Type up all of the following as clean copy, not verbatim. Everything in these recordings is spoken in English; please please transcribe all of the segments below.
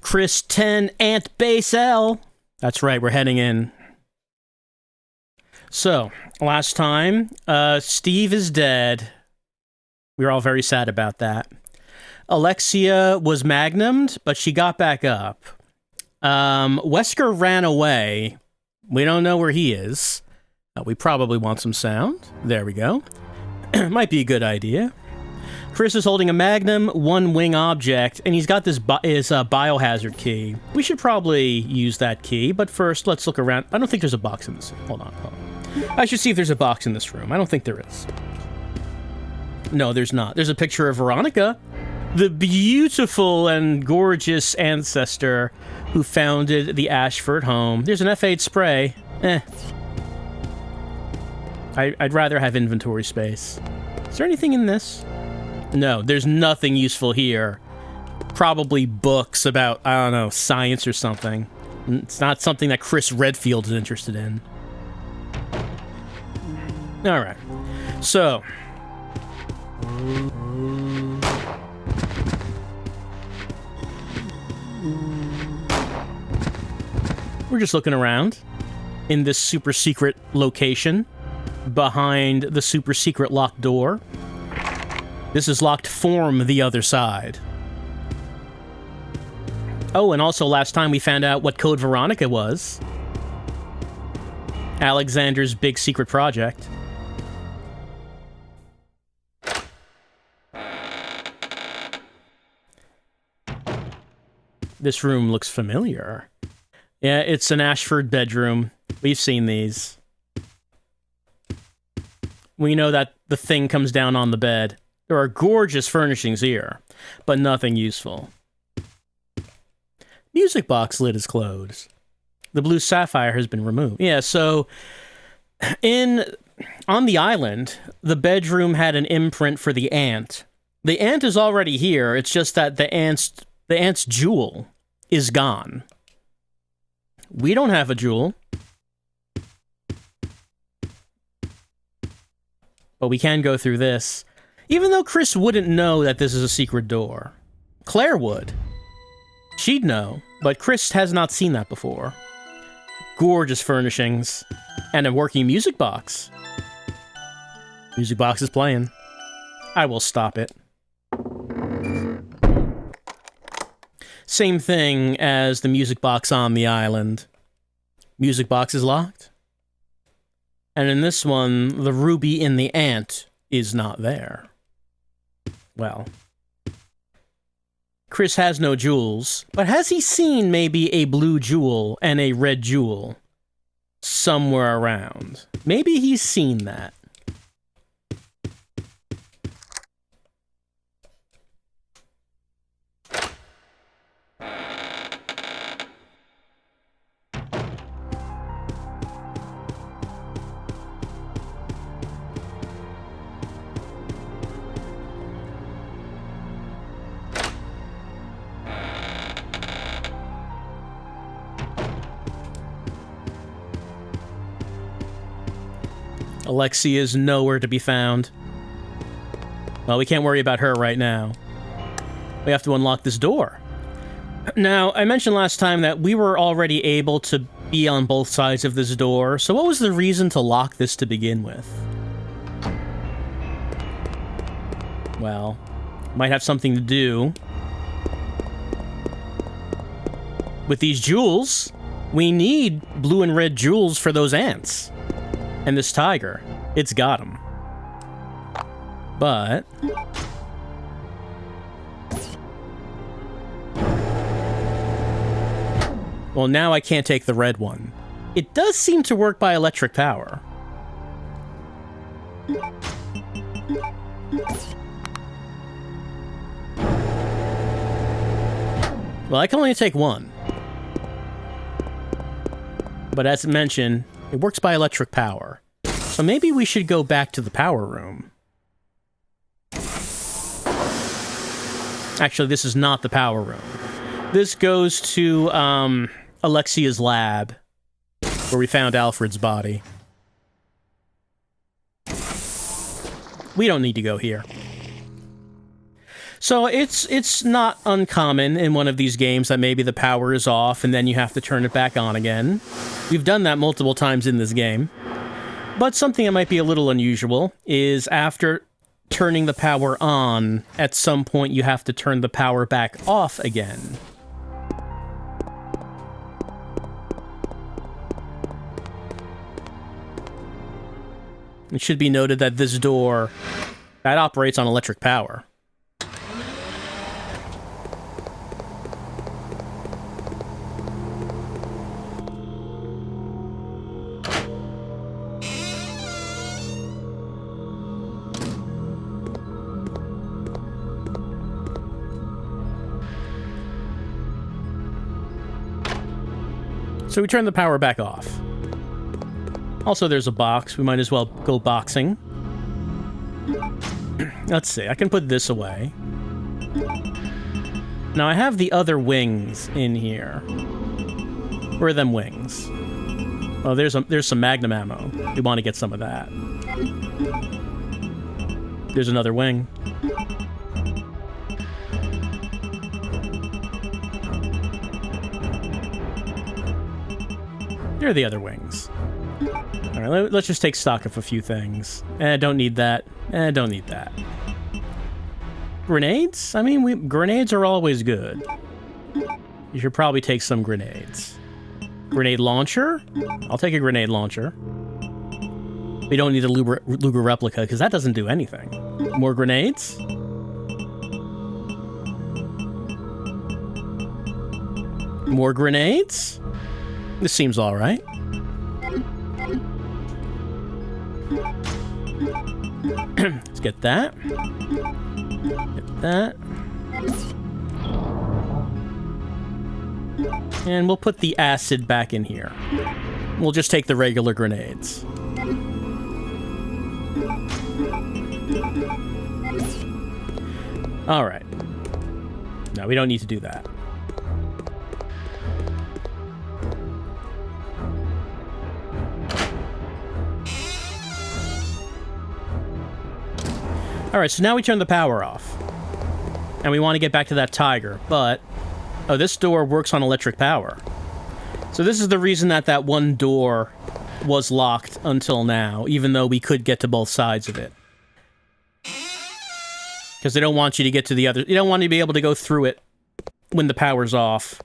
Chris 10, Ant Base L. That's right, we're heading in. So, last time, Steve is dead. We were all very sad about that. Alexia was magnumed, but she got back up. Wesker ran away. We don't know where he is. We probably want some sound. There we go. Might be a good idea. Chris is holding a Magnum one-wing object, and he's got this biohazard key. We should probably use that key, but first, let's look around. I don't think there's a box in this. Hold on. I should see if there's a box in this room. I don't think there is. No, there's not. There's a picture of Veronica, the beautiful and gorgeous ancestor who founded the Ashford home. There's an F8 spray. I'd rather have inventory space. Is there anything in this? No, there's nothing useful here. Probably books about, I don't know, science or something. It's not something that Chris Redfield is interested in. Alright. So. We're just looking around in this super secret location behind the super secret locked door. This is locked from the other side. Oh, and also last time we found out what Code Veronica was. Alexander's big secret project. This room looks familiar. Yeah, it's an Ashford bedroom. We've seen these. We know that the thing comes down on the bed. There are gorgeous furnishings here, but nothing useful. Music box lid is closed. The blue sapphire has been removed. Yeah, so on the island, the bedroom had an imprint for the ant. The ant is already here. It's just that the ant's jewel is gone. We don't have a jewel. But we can go through this. Even though Chris wouldn't know that this is a secret door. Claire would. She'd know, but Chris has not seen that before. Gorgeous furnishings. And a working music box. Music box is playing. I will stop it. Same thing as the music box on the island. Music box is locked. And in this one, the ruby in the ant is not there. Well, Chris has no jewels, but has he seen maybe a blue jewel and a red jewel somewhere around? Maybe he's seen that. Alexia is nowhere to be found. Well, we can't worry about her right now. We have to unlock this door. Now, I mentioned last time that we were already able to be on both sides of this door, so what was the reason to lock this to begin with? Well, might have something to do with these jewels. We need blue and red jewels for those ants. And this tiger, it's got them. But well, now I can't take the red one. It does seem to work by electric power. Well, I can only take one. But as mentioned, it works by electric power. So maybe we should go back to the power room. Actually, this is not the power room. This goes to Alexia's lab, where we found Alfred's body. We don't need to go here. So it's not uncommon in one of these games that maybe the power is off and then you have to turn it back on again. We've done that multiple times in this game. But something that might be a little unusual is after turning the power on, at some point you have to turn the power back off again. It should be noted that this door, that operates on electric power. So we turn the power back off. Also, there's a box. We might as well go boxing. Let's see. I can put this away. Now, I have the other wings in here. Where are them wings? Oh, there's some Magnum ammo. We want to get some of that. There's another wing. There are the other wings. All right, let's just take stock of a few things. Don't need that. Don't need that. Grenades? I mean, grenades are always good. You should probably take some grenades. Grenade launcher? I'll take a grenade launcher. We don't need a Luger replica, because that doesn't do anything. More grenades? More grenades? This seems all right. Let's get that. Get that. And we'll put the acid back in here. We'll just take the regular grenades. All right. No, we don't need to do that. Alright, so now we turn the power off. And we want to get back to that tiger, but... Oh, this door works on electric power. So this is the reason that one door was locked until now, even though we could get to both sides of it. Because they don't want you to get to the other... They don't want you to be able to go through it when the power's off.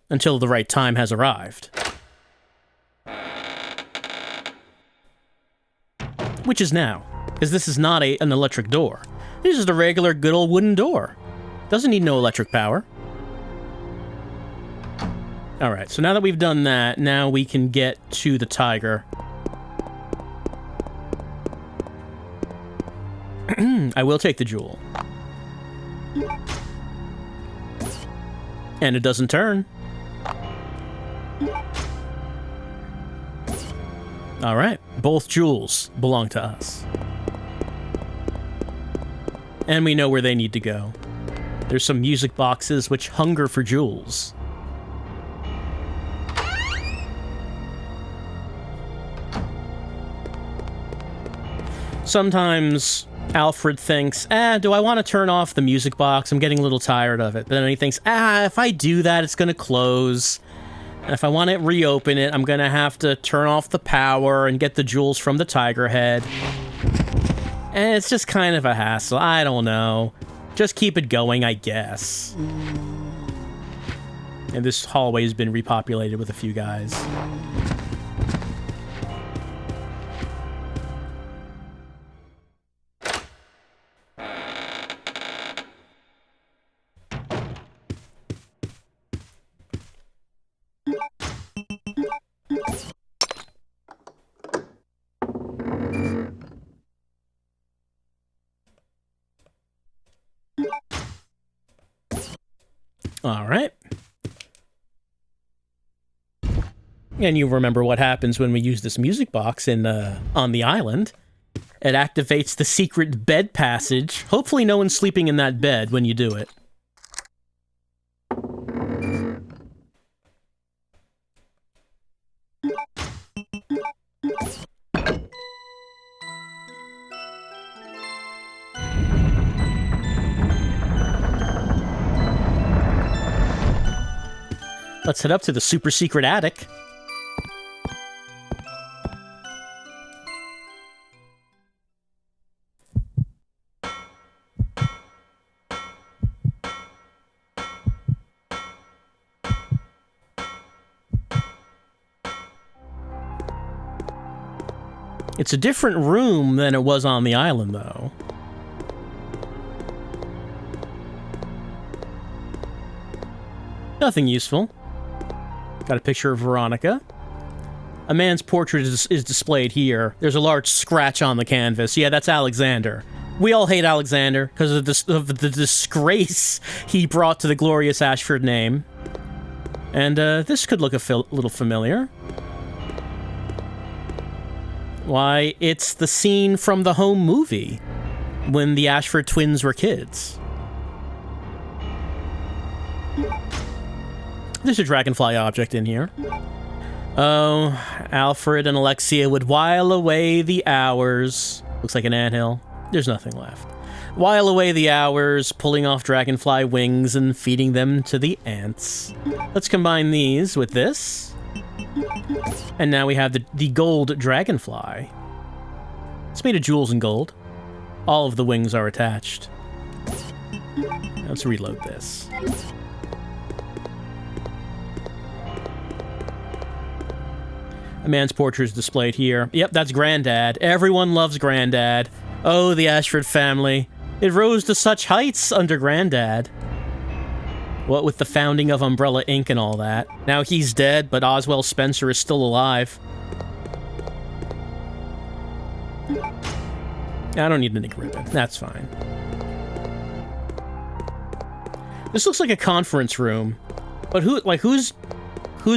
Until the right time has arrived. Which is now, because this is not an electric door. This is a regular good old wooden door. Doesn't need no electric power. Alright, so now that we've done that, now we can get to the tiger. I will take the jewel. And it doesn't turn. Alright, both jewels belong to us. And we know where they need to go. There's some music boxes which hunger for jewels. Sometimes Alfred thinks, do I want to turn off the music box? I'm getting a little tired of it. But then he thinks, if I do that, it's going to close. And if I want to reopen it, I'm going to have to turn off the power and get the jewels from the tiger head. And it's just kind of a hassle. I don't know. Just keep it going, I guess. And this hallway has been repopulated with a few guys. All right. And you remember what happens when we use this music box on the island. It activates the secret bed passage. Hopefully no one's sleeping in that bed when you do it. Let's head up to the super secret attic. It's a different room than it was on the island, though. Nothing useful. Got a picture of Veronica. A man's portrait is displayed here. There's a large scratch on the canvas. Yeah, that's Alexander. We all hate Alexander because of the disgrace he brought to the glorious Ashford name. And this could look a little familiar. Why, it's the scene from the home movie when the Ashford twins were kids. There's a dragonfly object in here. Oh, Alfred and Alexia would while away the hours. Looks like an anthill. There's nothing left. While away the hours, pulling off dragonfly wings and feeding them to the ants. Let's combine these with this. And now we have the gold dragonfly. It's made of jewels and gold. All of the wings are attached. Let's reload this. A man's portrait is displayed here. Yep, that's Granddad. Everyone loves Granddad. Oh, the Ashford family. It rose to such heights under Granddad. What with the founding of Umbrella Inc. and all that. Now he's dead, but Oswell Spencer is still alive. I don't need a Nick ribbon. That's fine. This looks like a conference room. But who's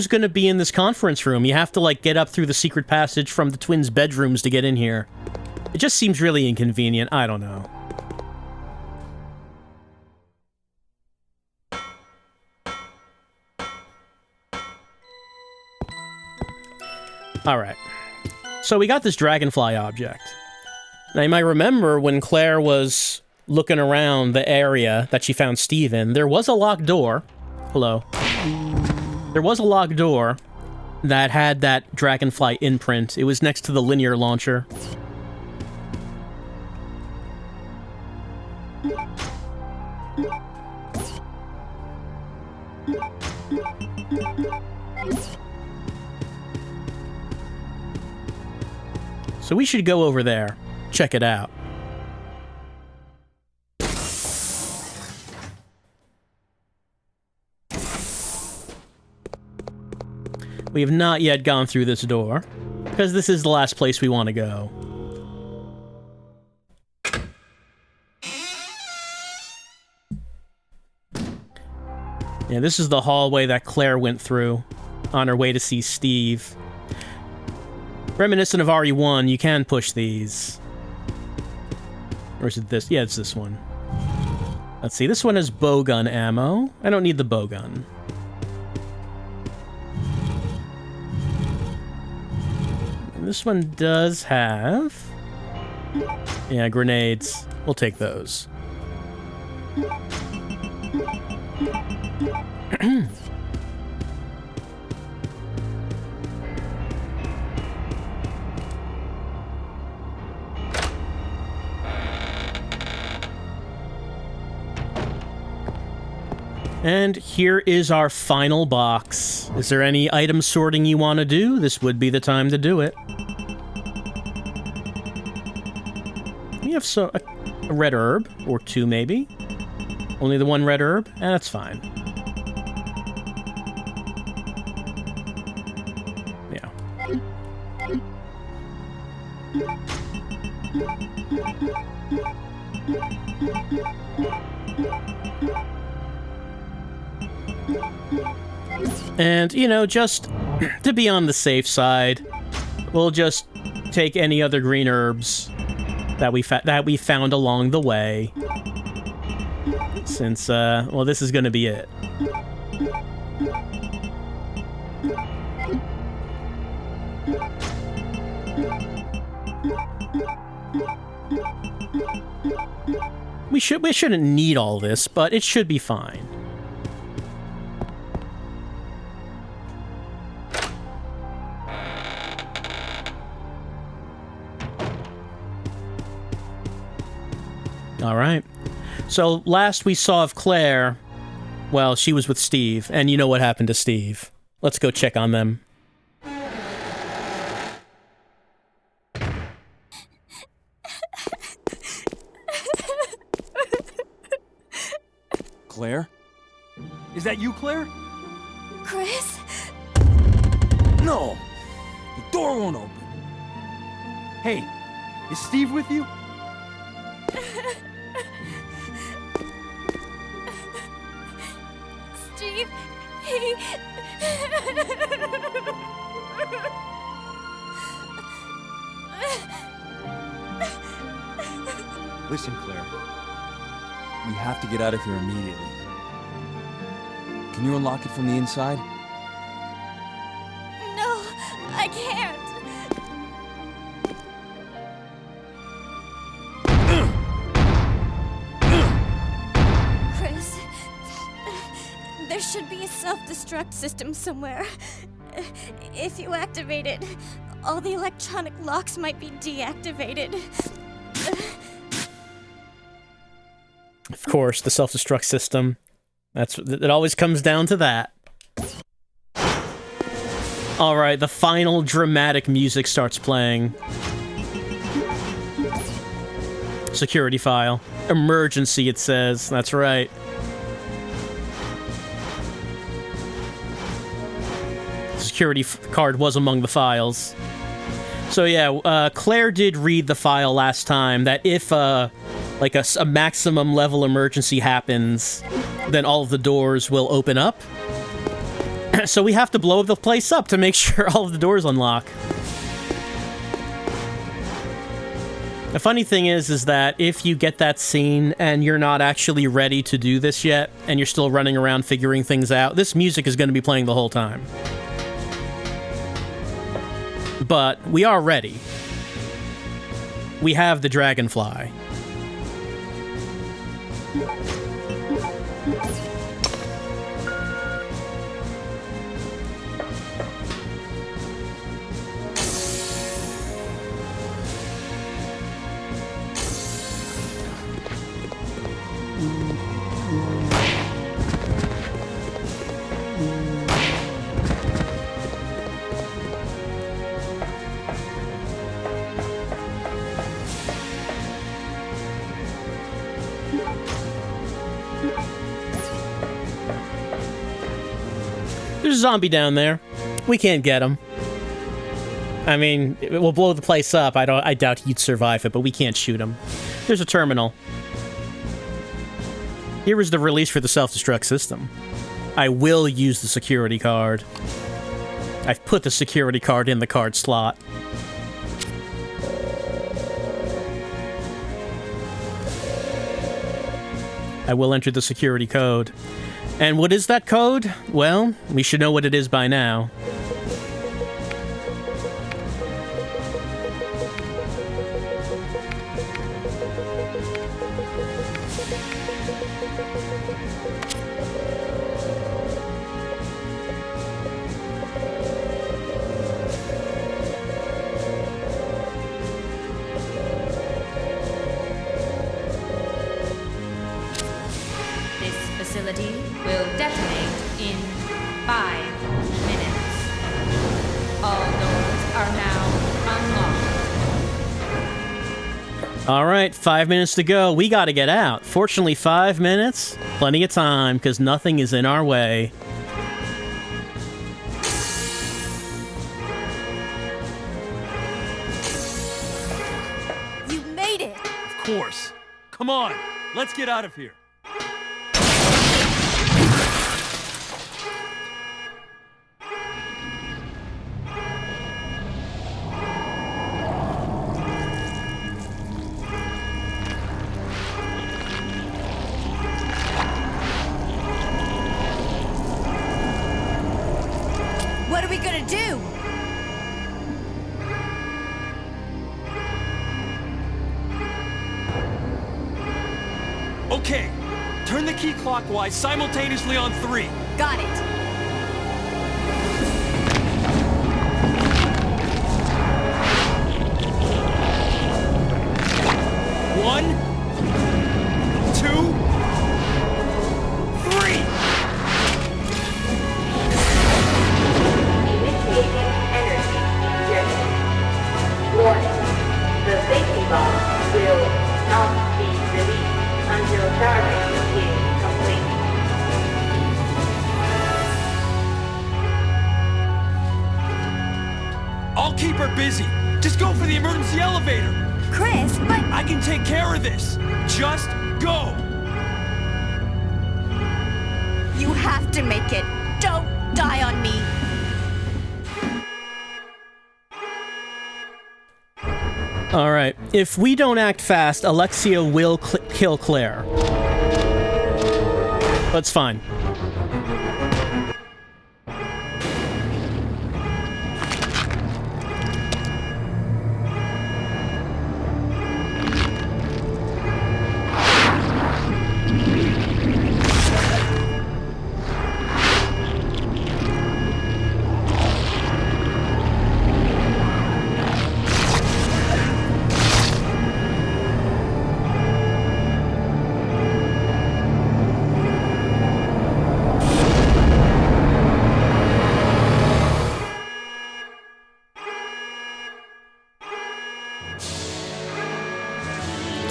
gonna be in this conference room? You have to, like, get up through the secret passage from the twins' bedrooms to get in here. It just seems really inconvenient. I don't know. Alright. So we got this dragonfly object. Now you might remember when Claire was looking around the area that she found Steve in, there was a locked door. Hello. There was a locked door that had that dragonfly imprint. It was next to the linear launcher. So we should go over there, check it out. We have not yet gone through this door, because this is the last place we want to go. Yeah, this is the hallway that Claire went through on her way to see Steve. Reminiscent of RE1, you can push these. Or is it this? Yeah, it's this one. Let's see, this one has bowgun ammo. I don't need the bowgun. And this one does have... yeah, grenades. We'll take those. And here is our final box. Is there any item sorting you want to do? This would be the time to do it. We have a red herb, or two maybe. Only the one red herb? That's fine. Yeah. And, you know, just to be on the safe side, we'll just take any other green herbs that we found along the way. Since, well, this is going to be it. We shouldn't need all this, but it should be fine. All right. So last we saw of Claire, well, she was with Steve, and you know what happened to Steve. Let's go check on them. Claire? Is that you, Claire? Chris? No! The door won't open. Hey, is Steve with you? Steve, he... Listen, Claire. We have to get out of here immediately. Can you unlock it from the inside? No, I can't. Chris, there should be a self-destruct system somewhere. If you activate it, all the electronic locks might be deactivated. Of course, the self-destruct system. It always comes down to that. Alright, the final dramatic music starts playing. Security file. Emergency, it says. That's right. Security card was among the files. So yeah, Claire did read the file last time that if like a maximum level emergency happens, then all of the doors will open up. So we have to blow the place up to make sure all of the doors unlock. The funny thing is that if you get that scene and you're not actually ready to do this yet, and you're still running around figuring things out, this music is going to be playing the whole time. But we are ready. We have the dragonfly. There's a zombie down there. We can't get him. I mean, it will blow the place up. I doubt he'd survive it, but we can't shoot him. There's a terminal. Here is the release for the self-destruct system. I will use the security card. I've put the security card in the card slot. I will enter the security code. And what is that code? Well, we should know what it is by now. Facility will detonate in 5 minutes. All doors are now unlocked. All right, 5 minutes to go. We gotta get out. Fortunately, 5 minutes, plenty of time, because nothing is in our way. You made it! Of course. Come on, let's get out of here. What are we gonna do? Okay, turn the key clockwise simultaneously on 3. Got it. One, busy. Just go for the emergency elevator. Chris, but... I can take care of this. Just go. You have to make it. Don't die on me. All right. If we don't act fast, Alexia will kill Claire. That's fine.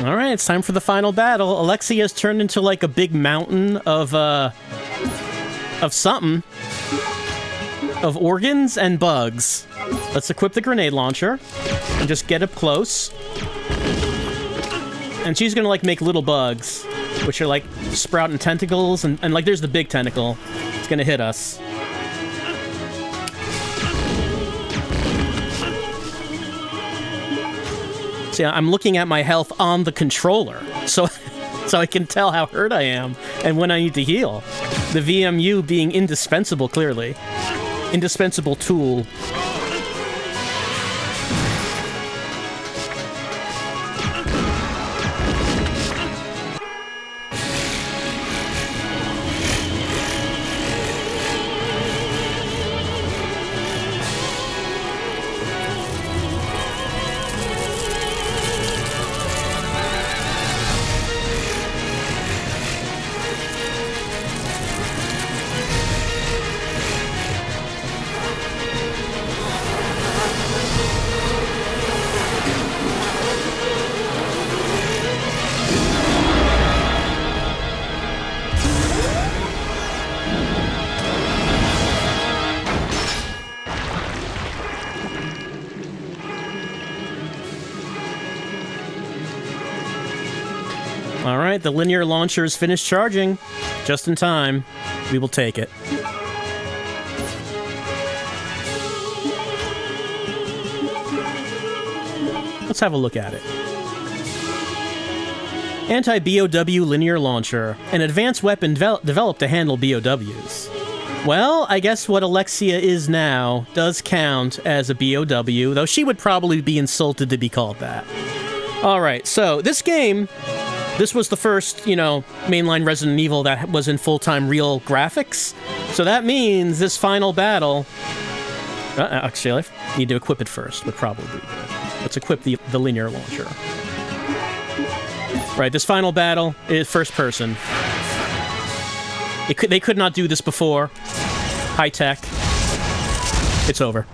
All right, it's time for the final battle. Alexia's turned into like a big mountain of something. Of organs and bugs. Let's equip the grenade launcher and just get up close. And she's gonna like make little bugs, which are like sprouting tentacles, and like there's the big tentacle. It's gonna hit us. See, I'm looking at my health on the controller, so I can tell how hurt I am and when I need to heal. The VMU being indispensable, clearly. Indispensable tool. All right, the linear launcher is finished charging. Just in time. We will take it. Let's have a look at it. Anti-BOW linear launcher. An advanced weapon developed to handle BOWs. Well, I guess what Alexia is now does count as a BOW, though she would probably be insulted to be called that. Alright, so this game... This was the first, mainline Resident Evil that was in full-time real graphics. So that means this final battle... actually, I need to equip it first, would probably be good. Let's equip the linear launcher. Right, this final battle is first person. They could not do this before. High tech. It's over.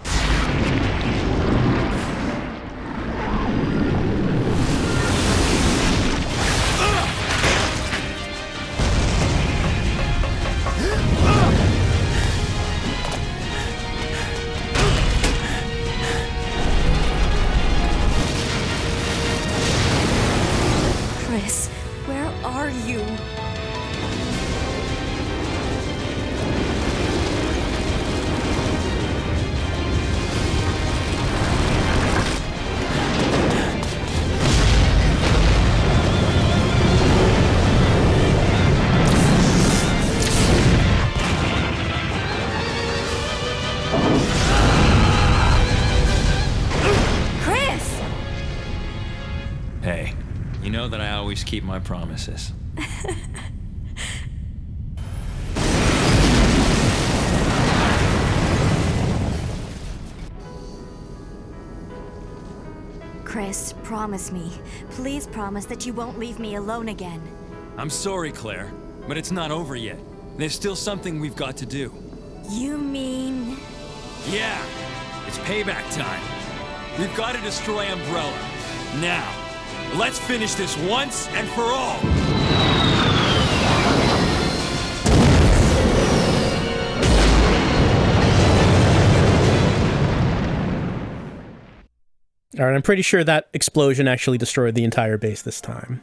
Keep my promises. Chris, promise me. Please promise that you won't leave me alone again. I'm sorry, Claire, but it's not over yet. There's still something we've got to do. You mean... Yeah, it's payback time. We've got to destroy Umbrella. Now. Let's finish this once and for all! All right, I'm pretty sure that explosion actually destroyed the entire base this time.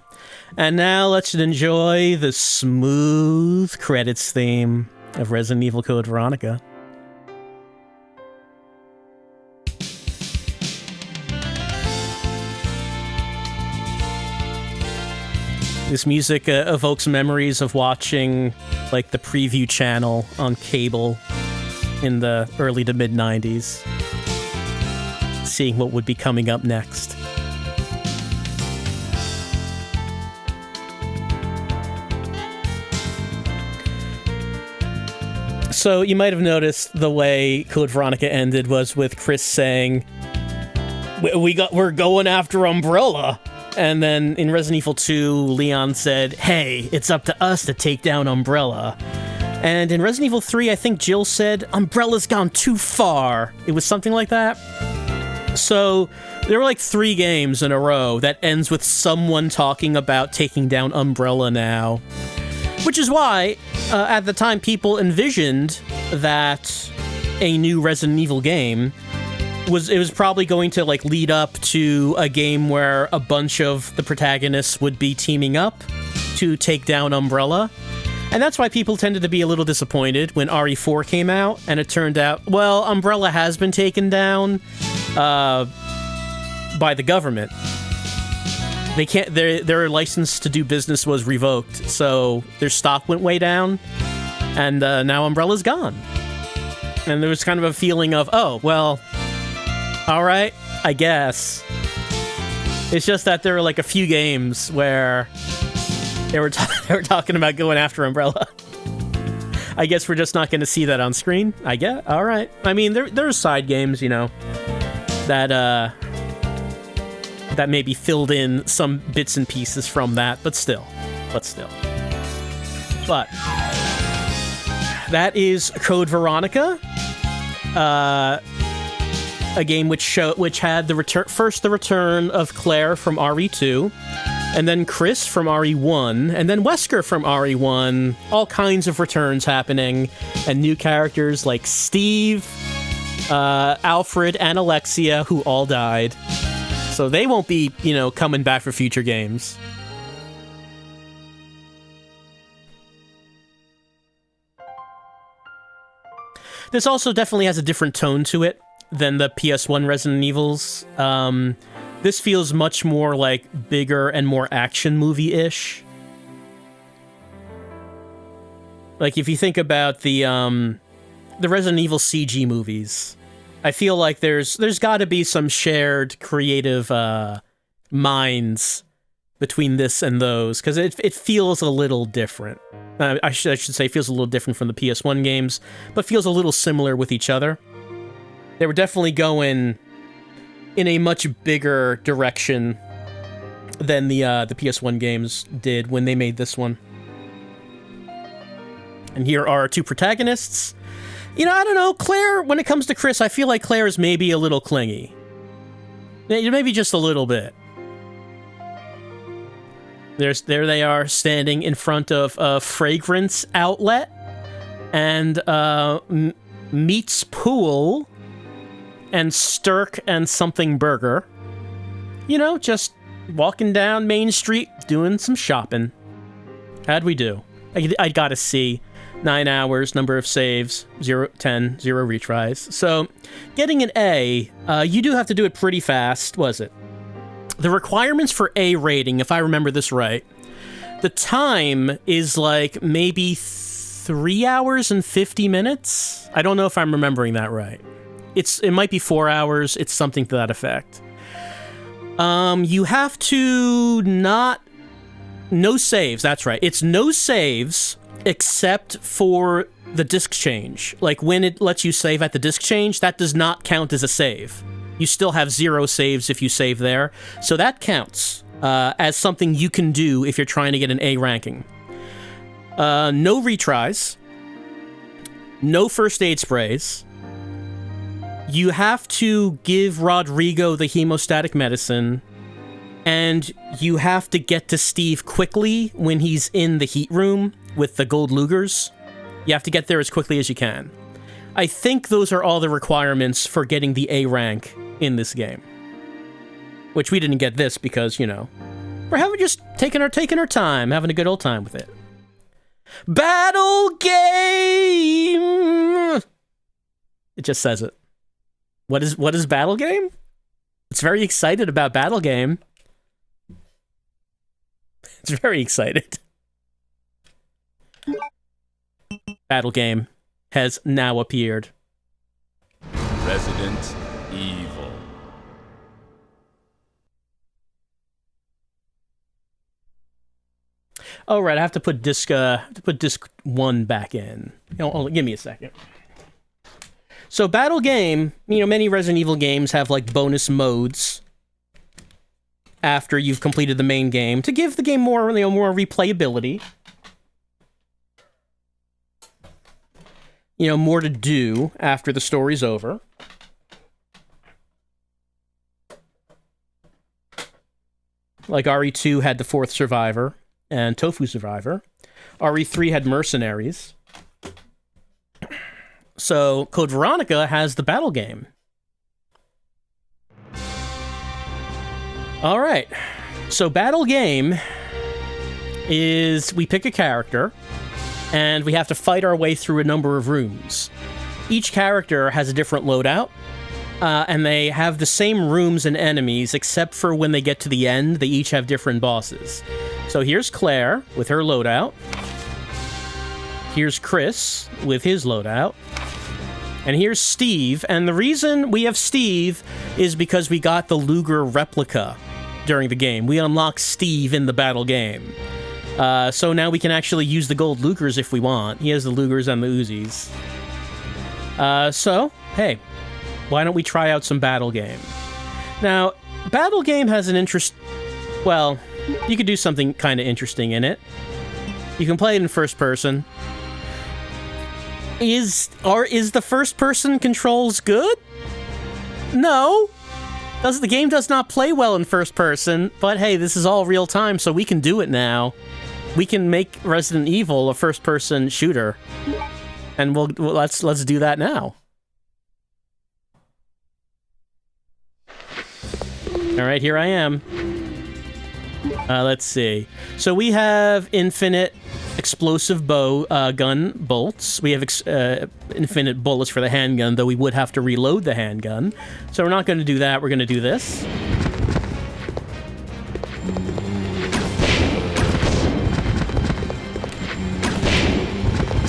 And now let's enjoy the smooth credits theme of Resident Evil Code Veronica. This music evokes memories of watching, like, the preview channel on cable in the early to mid-90s. Seeing what would be coming up next. So you might have noticed the way Code Veronica ended was with Chris saying, we're going after Umbrella. And then in Resident Evil 2, Leon said, hey, it's up to us to take down Umbrella. And in Resident Evil 3, I think Jill said, Umbrella's gone too far. It was something like that. So there were like 3 games in a row that ends with someone talking about taking down Umbrella now. Which is why, at the time, people envisioned that a new Resident Evil game was probably going to like lead up to a game where a bunch of the protagonists would be teaming up to take down Umbrella. And that's why people tended to be a little disappointed when RE4 came out, and it turned out, well, Umbrella has been taken down by the government. They can't. Their license to do business was revoked, so their stock went way down, and now Umbrella's gone. And there was kind of a feeling of, oh, well, all right, I guess. It's just that there were like a few games where they were talking about going after Umbrella. I guess we're just not going to see that on screen. I guess. All right. I mean, there are side games, you know, that maybe filled in some bits and pieces from that, but still. But that is Code Veronica, a game which had the return of Claire from RE2, and then Chris from RE1, and then Wesker from RE1. All kinds of returns happening, and new characters like Steve, Alfred, and Alexia, who all died. So they won't be, coming back for future games. This also definitely has a different tone to it than the PS1 Resident Evils. This feels much more like bigger and more action movie-ish. Like if you think about the Resident Evil CG movies, I feel like there's got to be some shared creative minds between this and those, because it feels a little different. I should say it feels a little different from the PS1 games, but feels a little similar with each other. They were definitely going in a much bigger direction than the PS1 games did when they made this one. And here are our 2 protagonists. I don't know, Claire, when it comes to Chris, I feel like Claire is maybe a little clingy. Maybe just a little bit. There they are, standing in front of a fragrance outlet and Meats Pool and Stirk and Something Burger. Just walking down Main Street, doing some shopping. How'd we do? I gotta see. 9 hours, number of saves, 0 retries. So, getting an A, you do have to do it pretty fast, was it? The requirements for A rating, if I remember this right, the time is like maybe 3 hours and 50 minutes? I don't know if I'm remembering that right. It might be 4 hours, it's something to that effect. You have to no saves, that's right. It's no saves except for the disc change. Like when it lets you save at the disc change, that does not count as a save. You still have 0 saves if you save there. So that counts as something you can do if you're trying to get an A ranking. No retries. No first aid sprays. You have to give Rodrigo the hemostatic medicine. And you have to get to Steve quickly when he's in the heat room with the gold Lugers. You have to get there as quickly as you can. I think those are all the requirements for getting the A rank in this game. Which we didn't get this because, you know, we're just taking our time, having a good old time with it. Battle game! It just says it. What is battle game? It's very excited about battle game. It's very excited. Battle game has now appeared. Resident Evil. Oh, right, I have to put disc 1 back in. Give me a second. So battle game, you know, many Resident Evil games have like bonus modes after you've completed the main game to give the game more, you know, more replayability. You know, more to do after the story's over. Like RE2 had the 4th Survivor and Tofu Survivor. RE3 had Mercenaries. So Code Veronica has the battle game. All right. So battle game is we pick a character and we have to fight our way through a number of rooms. Each character has a different loadout, and they have the same rooms and enemies, except for when they get to the end, they each have different bosses. So here's Claire with her loadout. Here's Chris with his loadout. And here's Steve, and the reason we have Steve is because we got the Luger replica during the game. We unlocked Steve in the battle game. So now we can actually use the gold Lugers if we want. He has the Lugers and the Uzis. So, hey, why don't we try out some battle game? Now, battle game has an interest... Well, you could do something kind of interesting in it. You can play it in first person. Is the first person controls good? No. The game does not play well in first person, but hey, this is all real time, so we can do it now. We can make Resident Evil a first person shooter. And let's do that now. All right, here I am. Let's see. So we have infinite explosive gun bolts. We have infinite bullets for the handgun, though we would have to reload the handgun. So we're not going to do that. We're going to do this.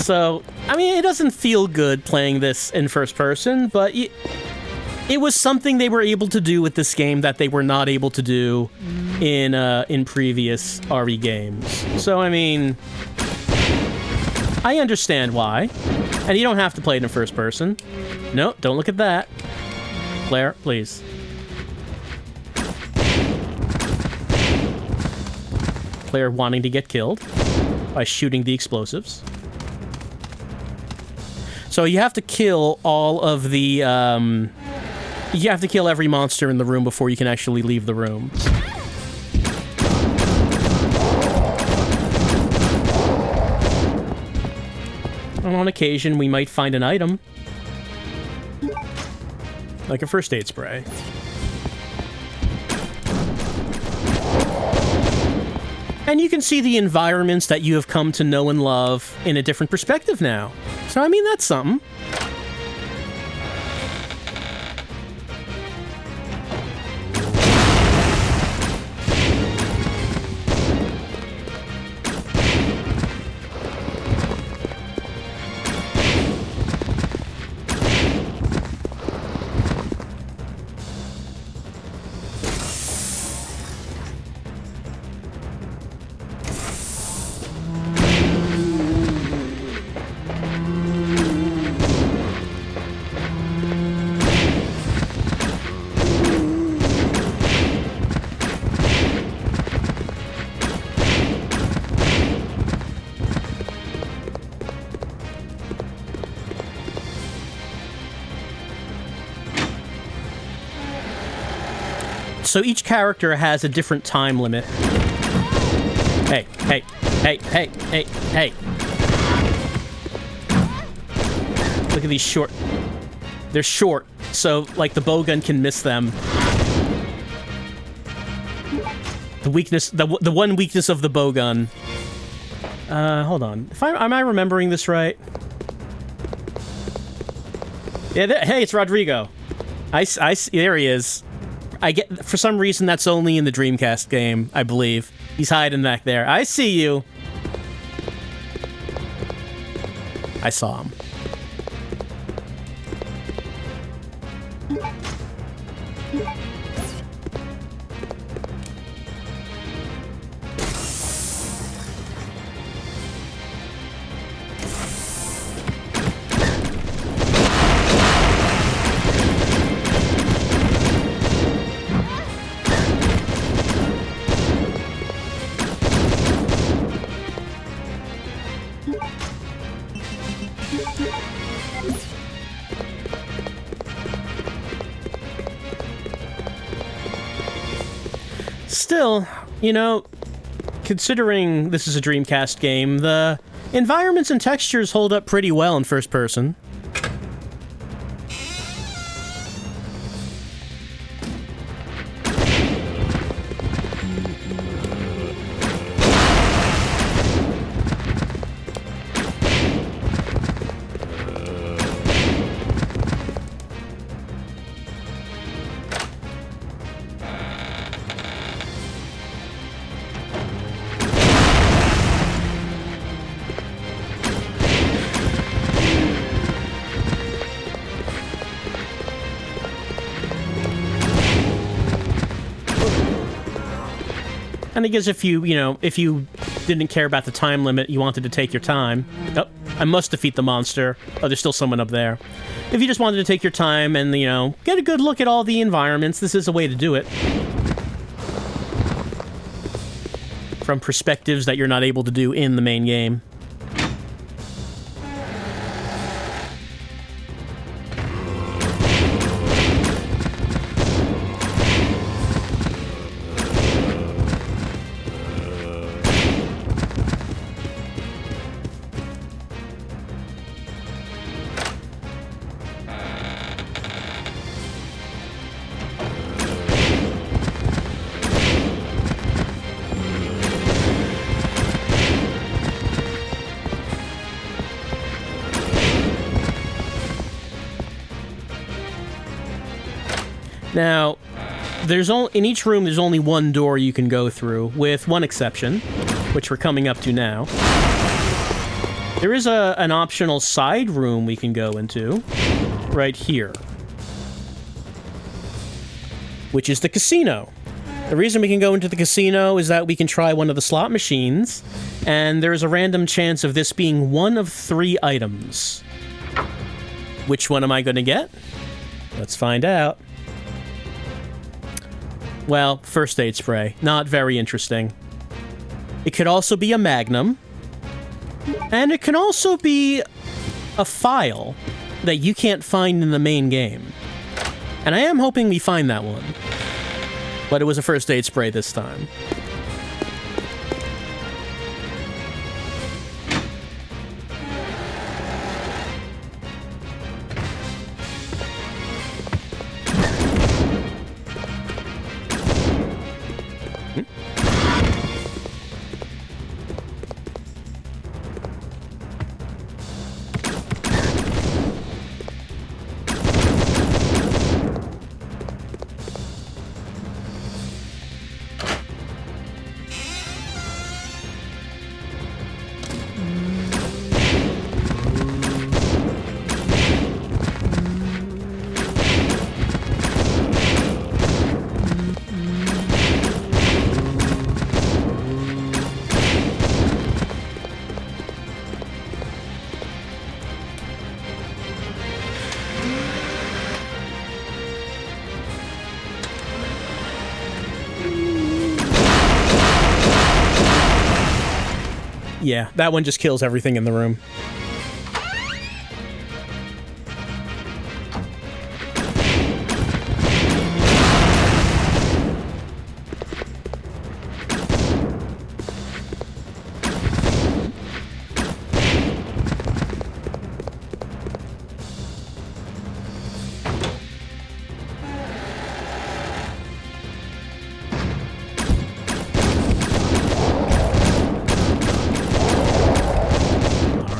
So, I mean, it doesn't feel good playing this in first person, but it was something they were able to do with this game that they were not able to do in previous RE games. So, I mean, I understand why. And you don't have to play it in first person. No, don't look at that. Claire, please. Claire wanting to get killed by shooting the explosives. So you have to kill all of the, you have to kill every monster in the room before you can actually leave the room. And on occasion, we might find an item. Like a first aid spray. And you can see the environments that you have come to know and love in a different perspective now. So, I mean, that's something. So each character has a different time limit. Hey, hey, hey, hey, hey, hey. Look at these short. They're short, so like the bowgun can miss them. The weakness, the one weakness of the bow gun. Hold on. Am I remembering this right? Yeah, hey, it's Rodrigo. There he is. For some reason, that's only in the Dreamcast game, I believe. He's hiding back there. I see you. I saw him. Still, you know, considering this is a Dreamcast game, the environments and textures hold up pretty well in first person. And I guess if you didn't care about the time limit, you wanted to take your time. Oh, I must defeat the monster. Oh, there's still someone up there. If you just wanted to take your time and, get a good look at all the environments, this is a way to do it. From perspectives that you're not able to do in the main game. Now, in each room, there's only one door you can go through, with one exception, which we're coming up to now. There is an optional side room we can go into, right here, which is the casino. The reason we can go into the casino is that we can try one of the slot machines, and there is a random chance of this being one of 3 items. Which one am I going to get? Let's find out. Well, first aid spray. Not very interesting. It could also be a magnum. And it can also be a file that you can't find in the main game. And I am hoping we find that one. But it was a first aid spray this time. Yeah, that one just kills everything in the room.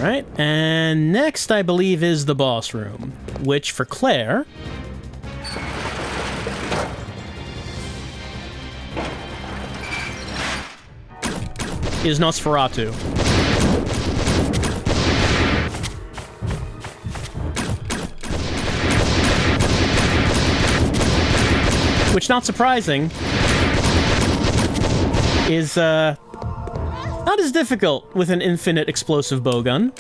right, and next I believe is the boss room, which for Claire is Nosferatu. Which, not surprising, is not as difficult with an infinite explosive bowgun.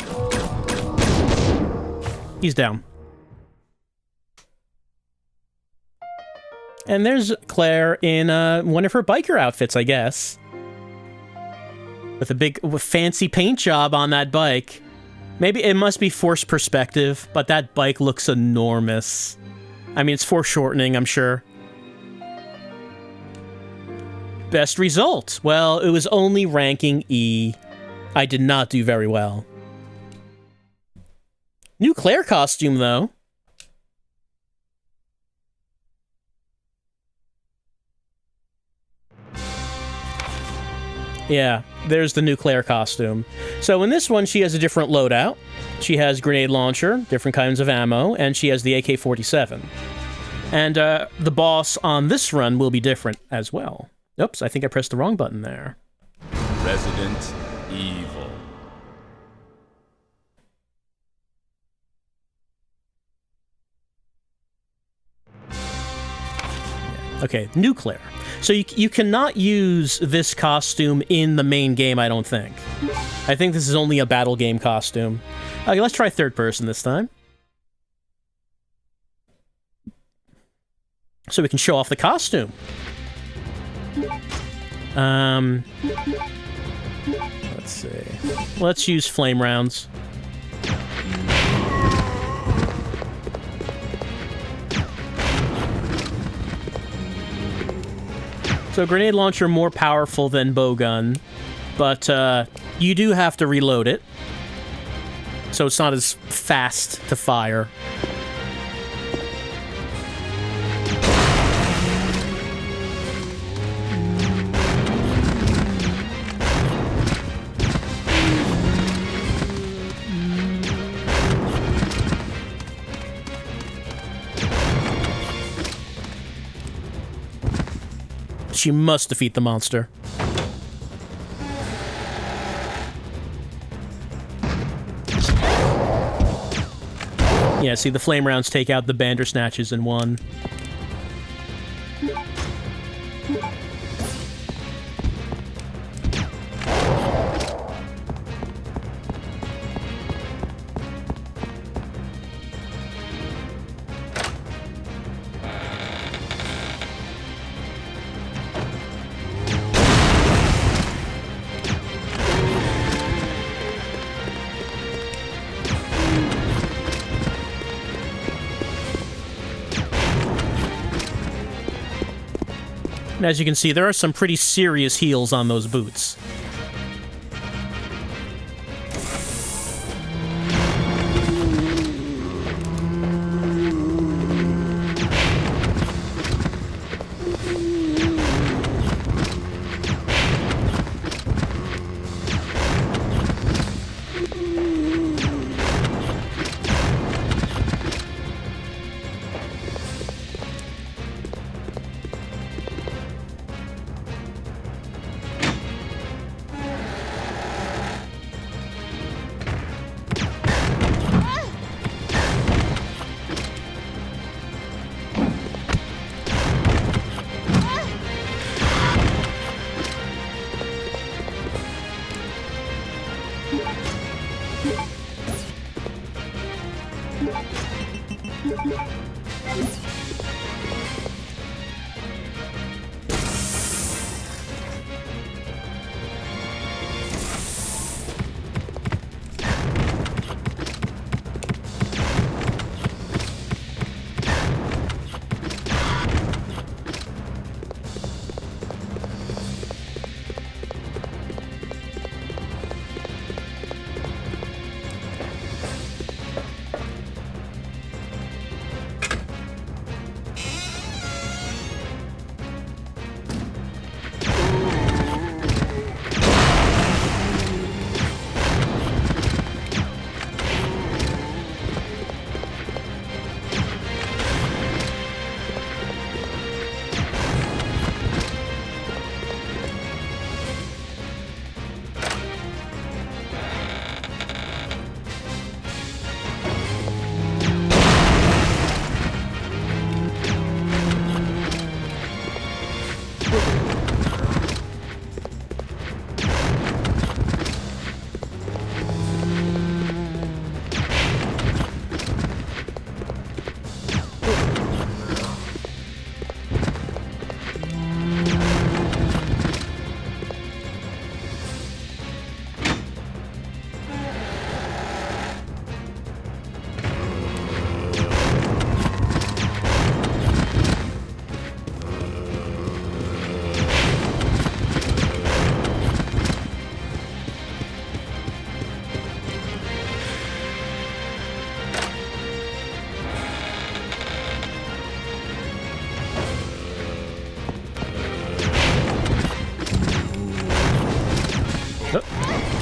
He's down. And there's Claire in one of her biker outfits, I guess. With a big, fancy paint job on that bike. Maybe it must be forced perspective, but that bike looks enormous. I mean, it's foreshortening, I'm sure. Best result. Well, it was only ranking E. I did not do very well. New Claire costume, though. Yeah, there's the new Claire costume. So in this one, she has a different loadout. She has grenade launcher, different kinds of ammo, and she has the AK-47. And the boss on this run will be different as well. Oops, I think I pressed the wrong button there. Resident Evil. Okay, new Claire. So you cannot use this costume in the main game, I don't think. I think this is only a battle game costume. Okay, let's try third person this time. So we can show off the costume. Let's see. Let's use flame rounds. So grenade launcher more powerful than bowgun, but you do have to reload it. So it's not as fast to fire. She must defeat the monster. Yeah, see, the flame rounds take out the Bandersnatches in one. And as you can see, there are some pretty serious heals on those boots.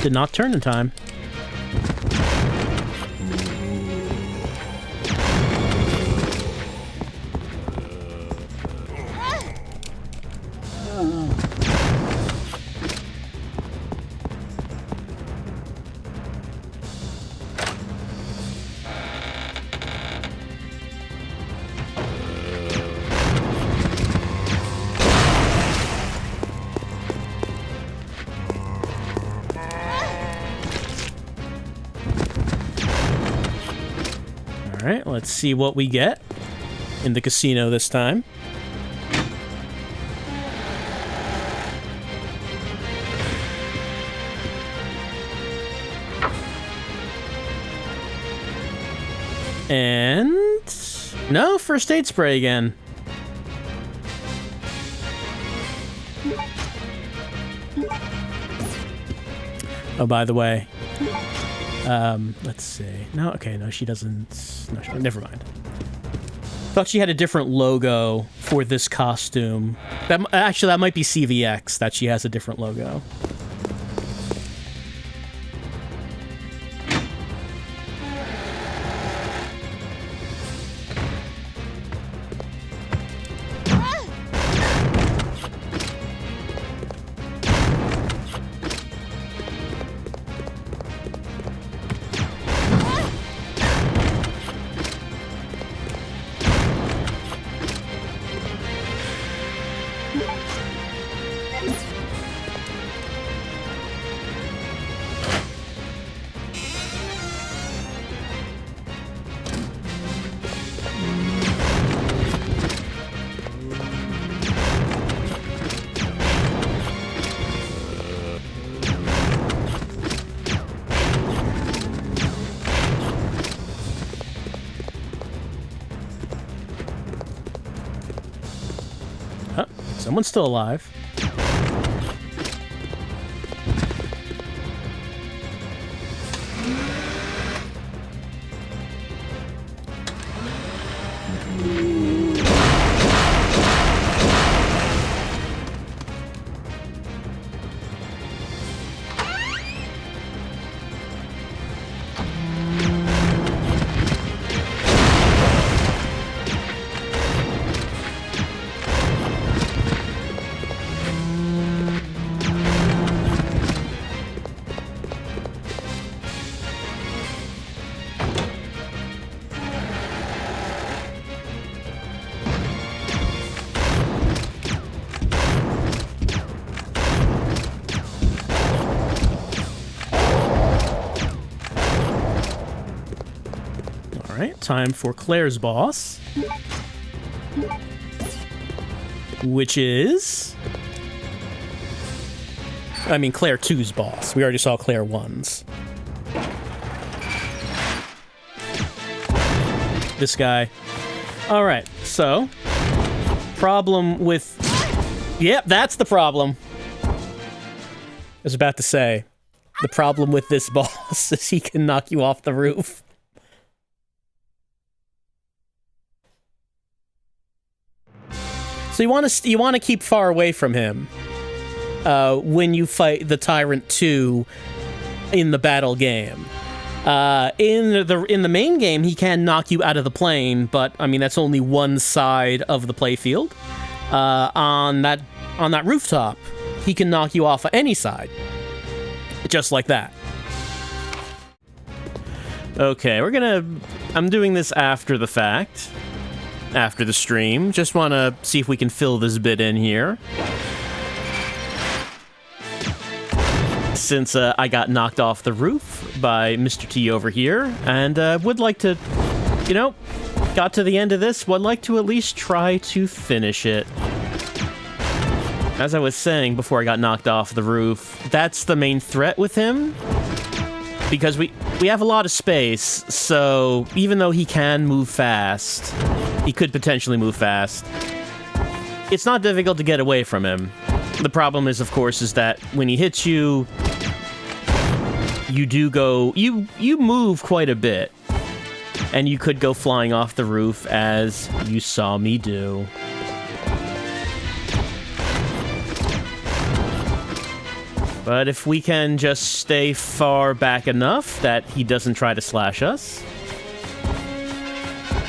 Did not turn in time. Alright, let's see what we get in the casino this time. And... no, first aid spray again. Oh, by the way... let's see. No, okay, no, she doesn't... no, never mind. Thought she had a different logo for this costume. Actually, that might be CVX, that she has a different logo. Someone's still alive. Time for Claire's boss, which is... I mean, Claire 2's boss. We already saw Claire 1's. This guy. Alright, so... problem with... Yep, that's the problem. I was about to say, the problem with this boss is he can knock you off the roof. So you want to keep far away from him when you fight the Tyrant 2 in the battle game. In the main game, he can knock you out of the plane, but I mean that's only one side of the playfield. On that rooftop, he can knock you off of any side, just like that. Okay, I'm doing this after the fact. After the stream. Just want to see if we can fill this bit in here. Since I got knocked off the roof by Mr. T over here, and would like to, you know, got to the end of this, would like to at least try to finish it. As I was saying before I got knocked off the roof, that's the main threat with him. Because we have a lot of space, so even though he can move fast... he could potentially move fast. It's not difficult to get away from him. The problem is, of course, is that when he hits you, you move quite a bit. And you could go flying off the roof, as you saw me do. But if we can just stay far back enough that he doesn't try to slash us,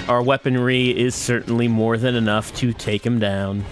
our weaponry is certainly more than enough to take him down.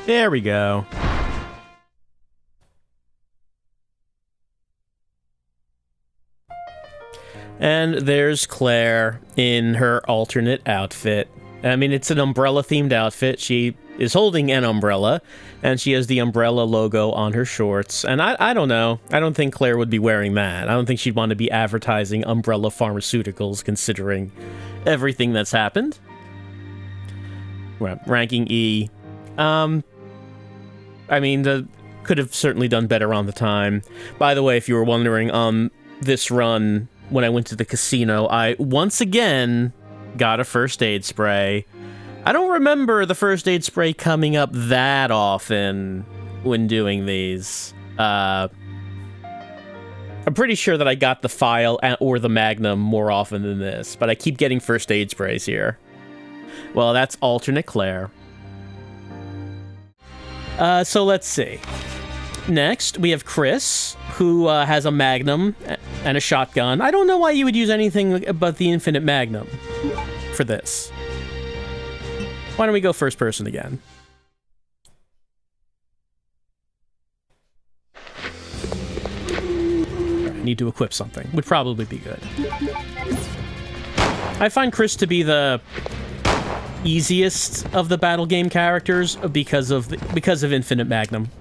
There we go. And there's Claire in her alternate outfit. I mean, it's an umbrella-themed outfit. She is holding an umbrella, and she has the umbrella logo on her shorts. And I don't know. I don't think Claire would be wearing that. I don't think she'd want to be advertising Umbrella Pharmaceuticals, considering everything that's happened. Well, ranking E. I mean, could have certainly done better on the time. By the way, if you were wondering, this run, when I went to the casino, I once again got a first aid spray. I don't remember the first aid spray coming up that often when doing these. I'm pretty sure that I got the file or the Magnum more often than this, but I keep getting first aid sprays here. Well, that's alternate Claire. So let's see. Next, we have Chris, who has a Magnum and a shotgun. I don't know why you would use anything but the Infinite Magnum for this. Why don't we go first person again? I need to equip something. Would probably be good. I find Chris to be the easiest of the battle game characters because of Infinite Magnum.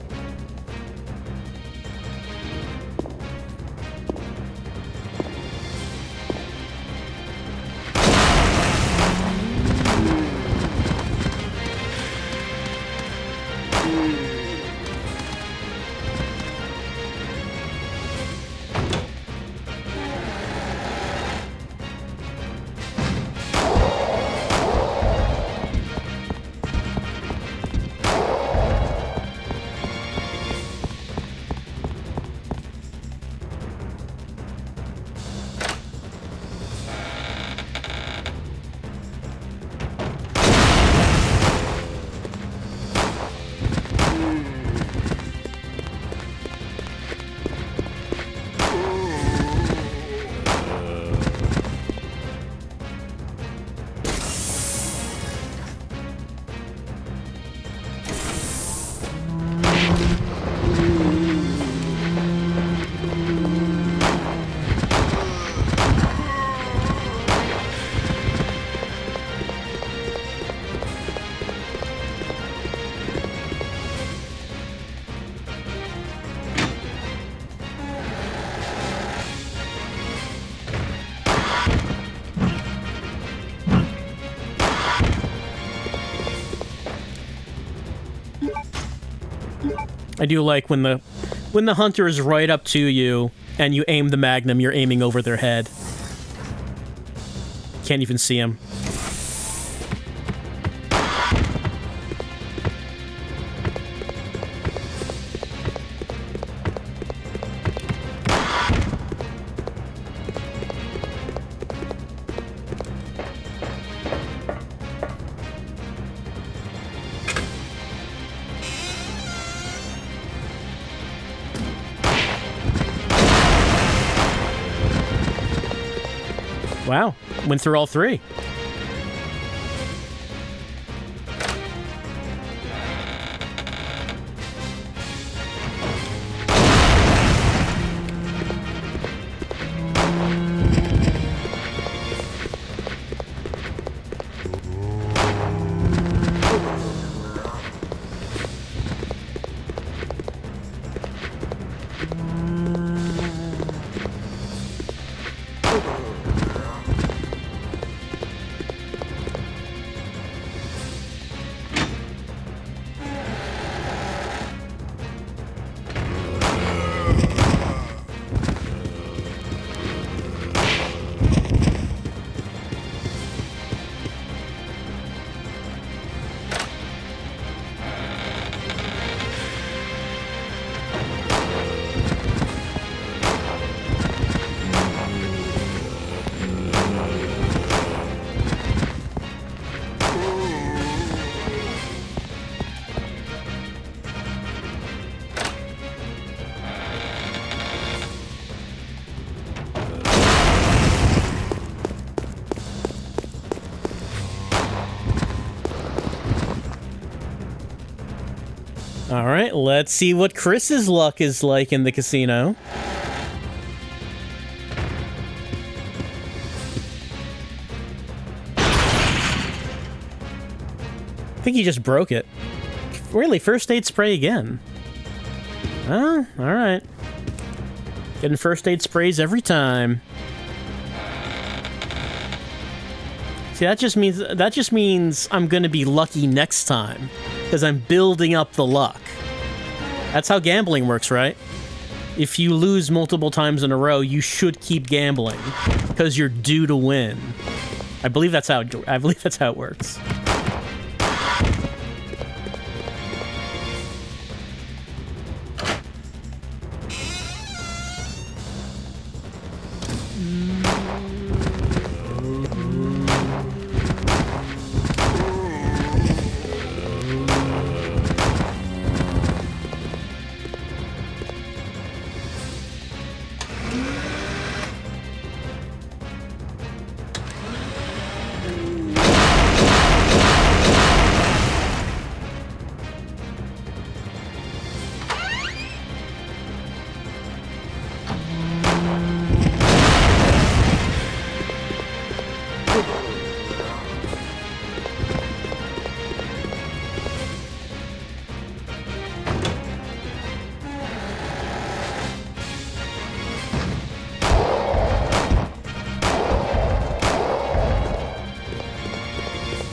I do like when the hunter is right up to you and you aim the Magnum, you're aiming over their head. Can't even see him. Wow. Went through all 3. All right, let's see what Chris's luck is like in the casino. I think he just broke it. Really, first aid spray again. Oh, all right. Getting first aid sprays every time. See, that just means I'm gonna be lucky next time, because I'm building up the luck. That's how gambling works, right? If you lose multiple times in a row, you should keep gambling because you're due to win. I believe that's how it works.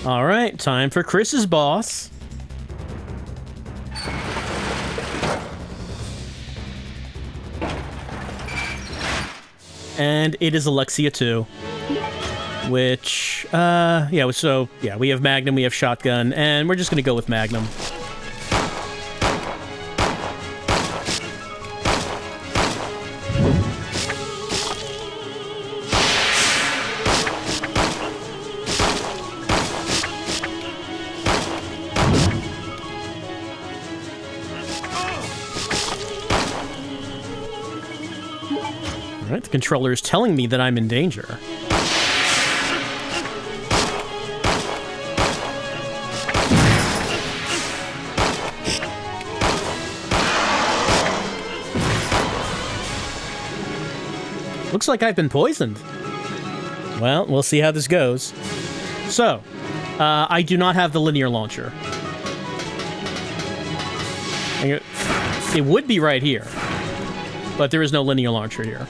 All right, time for Chris's boss. And it is Alexia 2. Which, we have Magnum, we have Shotgun, and we're just gonna go with Magnum. Alright, the controller is telling me that I'm in danger. Looks like I've been poisoned. Well, we'll see how this goes. So, I do not have the linear launcher. It would be right here, but there is no linear launcher here.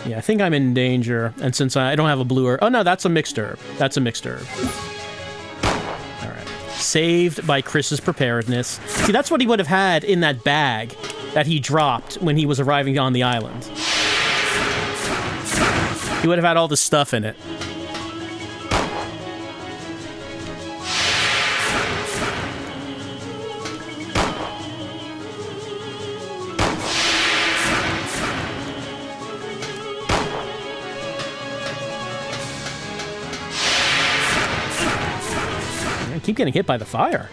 Yeah, I think I'm in danger, and since I don't have a blue herb... Oh, no, that's a mixed herb. That's a mixed herb. All right. Saved by Chris's preparedness. See, that's what he would have had in that bag that he dropped when he was arriving on the island. He would have had all this stuff in it. I keep getting hit by the fire.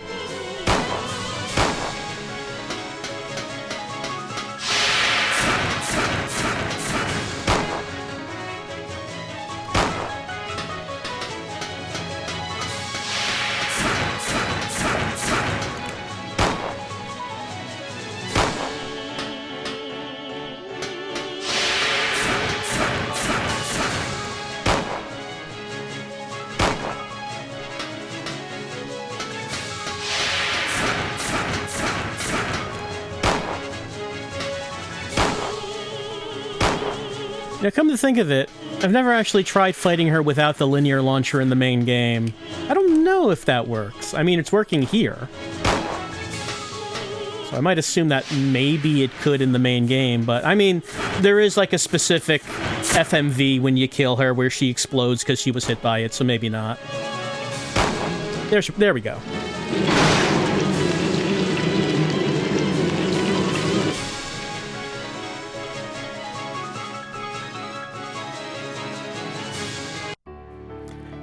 Now, come to think of it, I've never actually tried fighting her without the linear launcher in the main game. I don't know if that works. I mean, it's working here. So I might assume that maybe it could in the main game, but I mean, there is like a specific FMV when you kill her where she explodes because she was hit by it, so maybe not. There we go.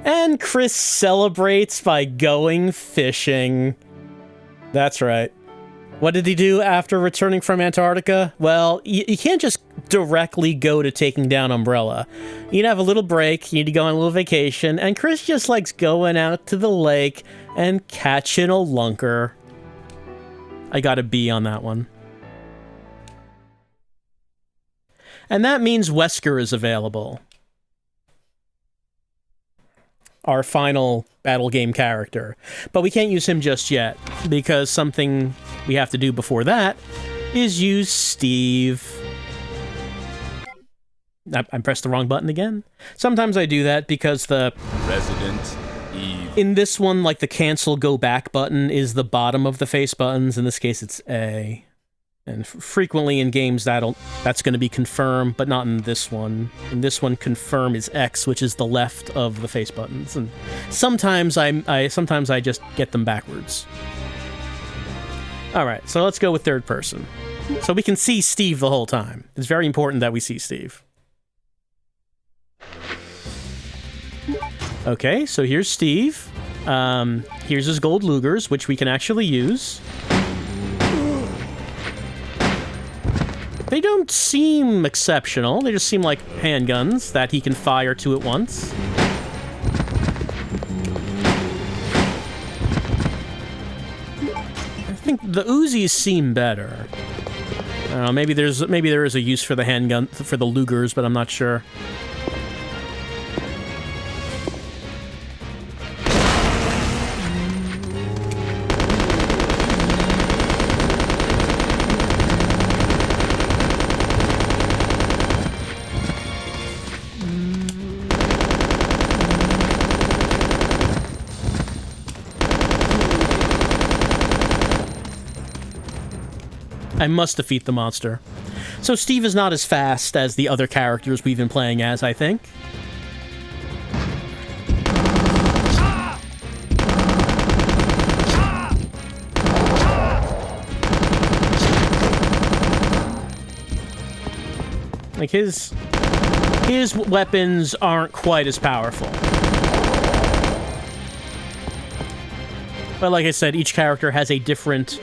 And Chris celebrates by going fishing. That's right. What did he do after returning from Antarctica? Well, you can't just directly go to taking down Umbrella. You need to have a little break, you need to go on a little vacation, and Chris just likes going out to the lake and catching a lunker. I got a B on that one. And that means Wesker is available. Our final battle game character. But we can't use him just yet, because something we have to do before that is use Steve. I pressed the wrong button again. Sometimes I do that because the Resident Eve. in this one, like the cancel go back button is the bottom of the face buttons. In this case, it's A. And frequently in games that's going to be confirm, but not in this one. In this one, confirm is X, which is the left of the face buttons. And sometimes I just get them backwards. All right, so let's go with third person, so we can see Steve the whole time. It's very important that we see Steve. Okay, so here's Steve. Here's his gold Lugers, which we can actually use. They don't seem exceptional. They just seem like handguns that he can fire two at once. I think the Uzis seem better. I don't know, maybe there is a use for the handgun, for the Lugers, but I'm not sure. I must defeat the monster. So Steve is not as fast as the other characters we've been playing as, I think. Like his weapons aren't quite as powerful. But like I said, each character has a different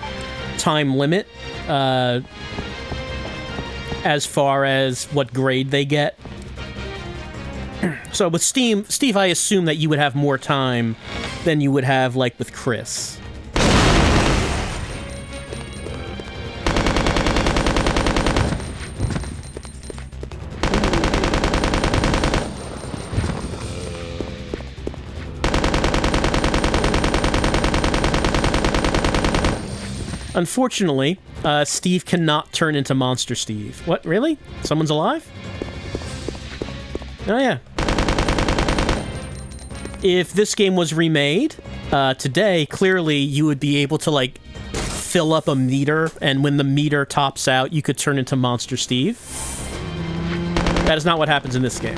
time limit as far as what grade they get. So with Steve, I assume that you would have more time than you would have, like, with Chris. Unfortunately, Steve cannot turn into Monster Steve. What, really? Someone's alive? Oh, yeah. If this game was remade today, clearly you would be able to, like, fill up a meter, and when the meter tops out, you could turn into Monster Steve. That is not what happens in this game.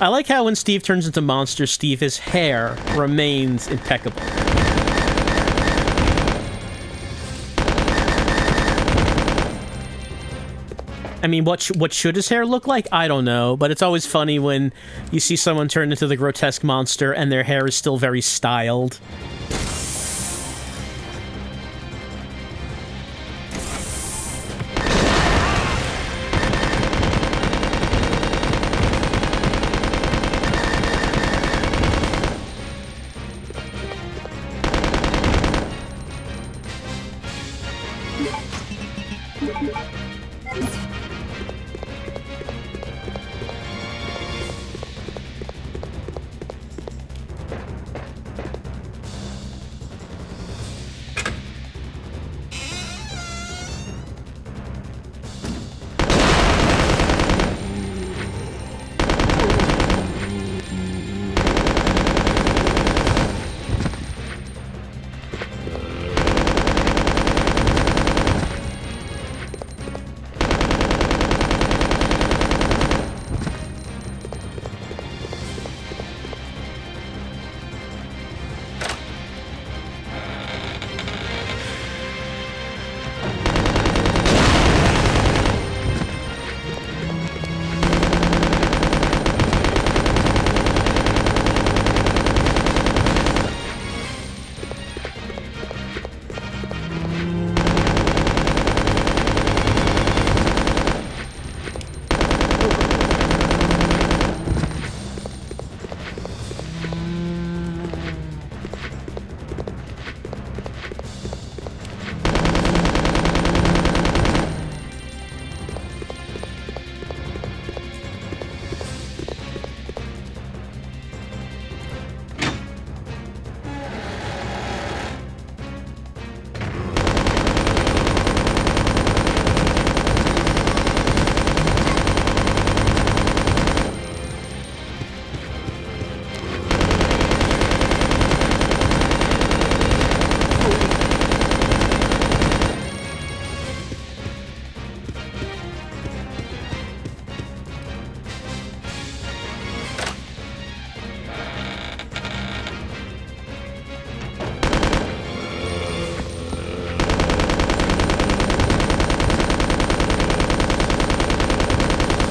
I like how when Steve turns into Monster Steve, his hair remains impeccable. I mean, what should his hair look like? I don't know, but it's always funny when you see someone turn into the grotesque monster and their hair is still very styled.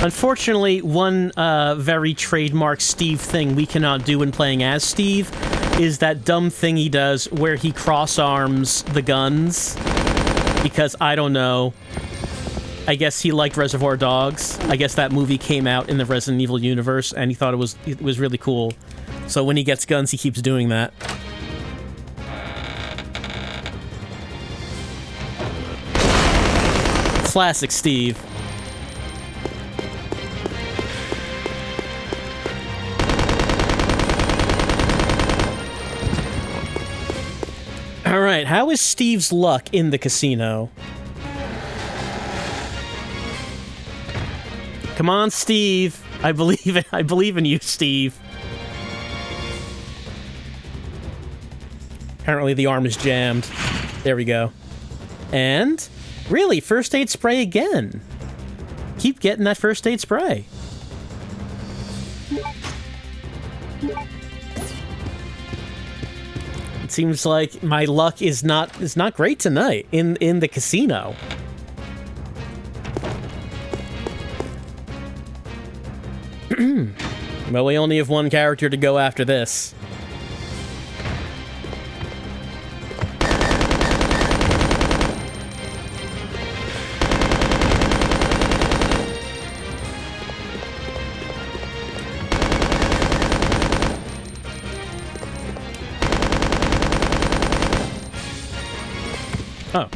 Unfortunately, one very trademark Steve thing we cannot do when playing as Steve is that dumb thing he does where he cross-arms the guns. Because, I don't know, I guess he liked Reservoir Dogs. I guess that movie came out in the Resident Evil universe, and he thought it was really cool. So when he gets guns, he keeps doing that. Classic Steve. Alright, how is Steve's luck in the casino? Come on, Steve. I believe in you, Steve. Apparently the arm is jammed. There we go. And... really, first aid spray again. Keep getting that first aid spray. It seems like my luck is not great tonight in the casino. Well, we only have one character to go after this. Oh.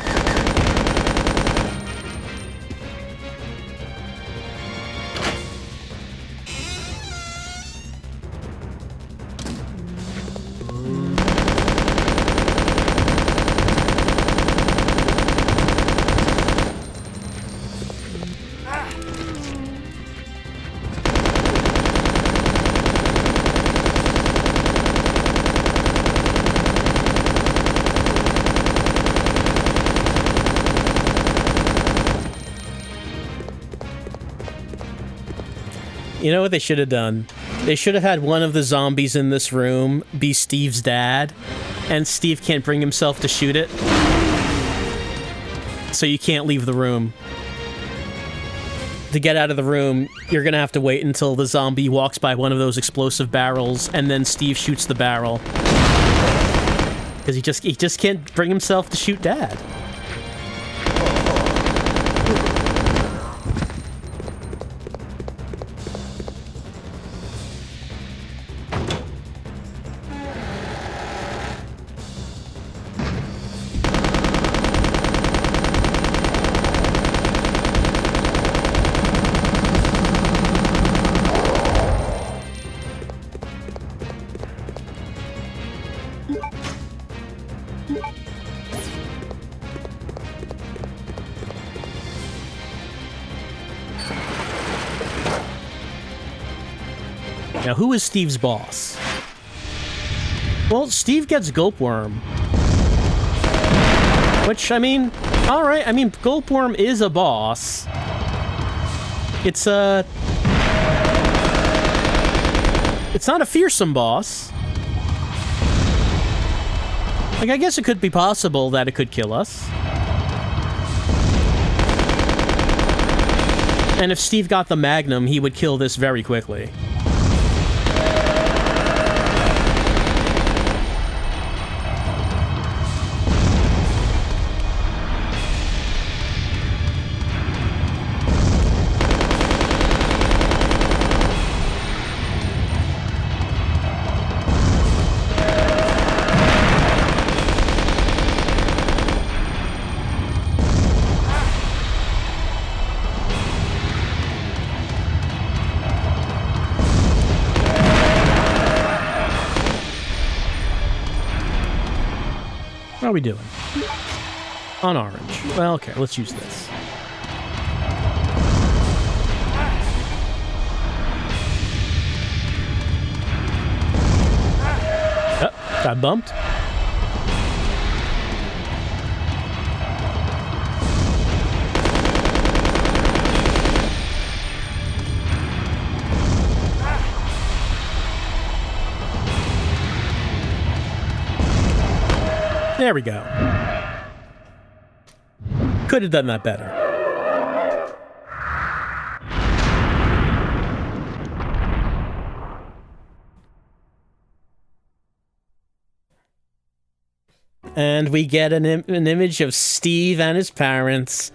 You know what they should have done? They should have had one of the zombies in this room be Steve's dad, and Steve can't bring himself to shoot it. So you can't leave the room. To get out of the room, you're gonna have to wait until the zombie walks by one of those explosive barrels, and then Steve shoots the barrel. Because he just can't bring himself to shoot Dad. Now, who is Steve's boss? Well, Steve gets Gulpworm. Which, I mean, alright, I mean, Gulpworm is a boss. It's not a fearsome boss. Like, I guess it could be possible that it could kill us. And if Steve got the Magnum, he would kill this very quickly. How are we doing? On orange. Well, okay, let's use this. Oh, got bumped. There we go. Could have done that better. and we get an image of Steve and his parents.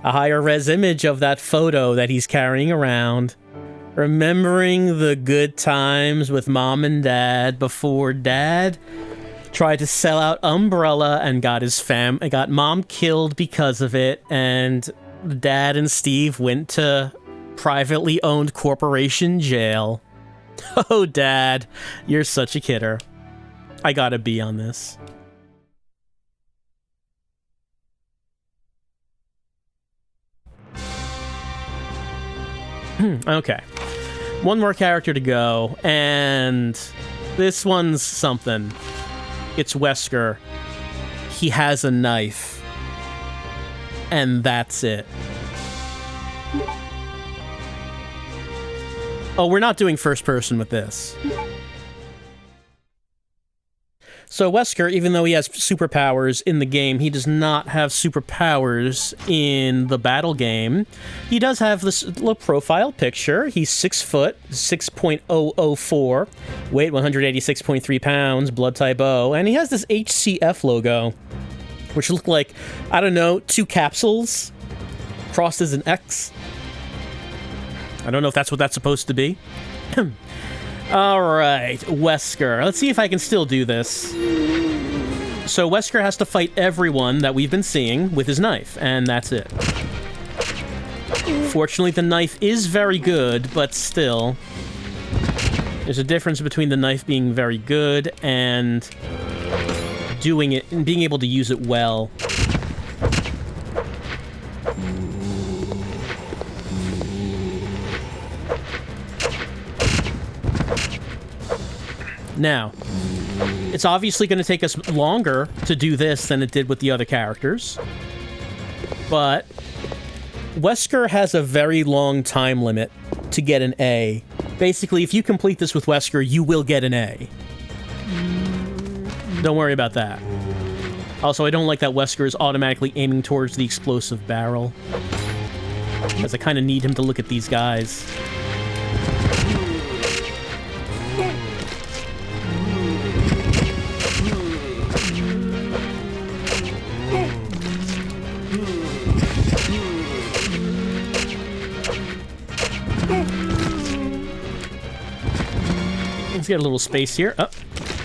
A higher res image of that photo that he's carrying around. Remembering the good times with Mom and Dad before Dad tried to sell out Umbrella and got Mom killed because of it, and Dad and Steve went to privately owned corporation jail. Oh, Dad, you're such a kidder. I gotta be on this. Okay. One more character to go, and this one's something. It's Wesker. He has a knife. And that's it. Oh, we're not doing first person with this. So Wesker, even though he has superpowers in the game, he does not have superpowers in the battle game. He does have this low profile picture. He's 6 foot, 6.004, weight 186.3 pounds, blood type O, and he has this HCF logo, which look like, I don't know, 2 capsules crossed as an X. I don't know if that's what that's supposed to be. Alright, Wesker. Let's see if I can still do this. So Wesker has to fight everyone that we've been seeing with his knife, and that's it. Fortunately, the knife is very good, but still, there's a difference between the knife being very good and doing it and being able to use it well. Now, it's obviously going to take us longer to do this than it did with the other characters, but Wesker has a very long time limit to get an A. Basically, if you complete this with Wesker, you will get an A. Don't worry about that. Also, I don't like that Wesker is automatically aiming towards the explosive barrel, because I kind of need him to look at these guys. Let's get a little space here. Oh.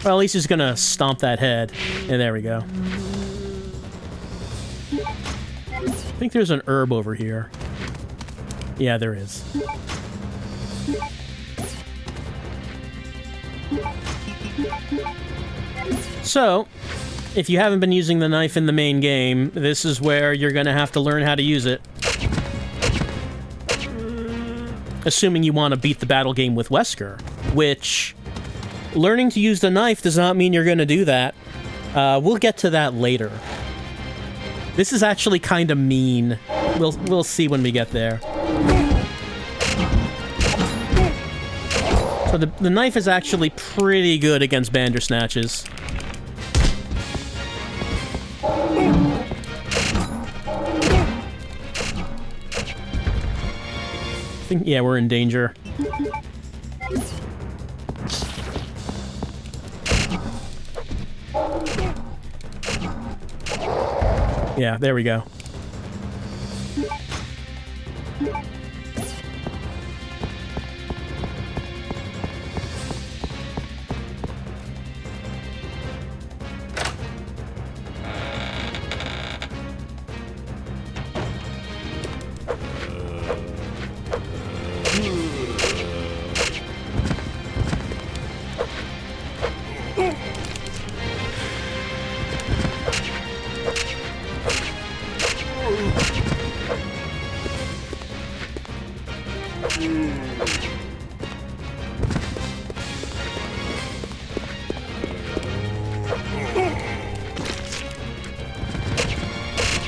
Well, at least he's gonna stomp that head. And there we go. I think there's an herb over here. Yeah, there is. So, if you haven't been using the knife in the main game, this is where you're gonna have to learn how to use it. Assuming you want to beat the battle game with Wesker, which... learning to use the knife does not mean you're going to do that. We'll get to that later. This is actually kind of mean. We'll see when we get there. So the knife is actually pretty good against Bandersnatches. I think, yeah, we're in danger. Yeah, there we go.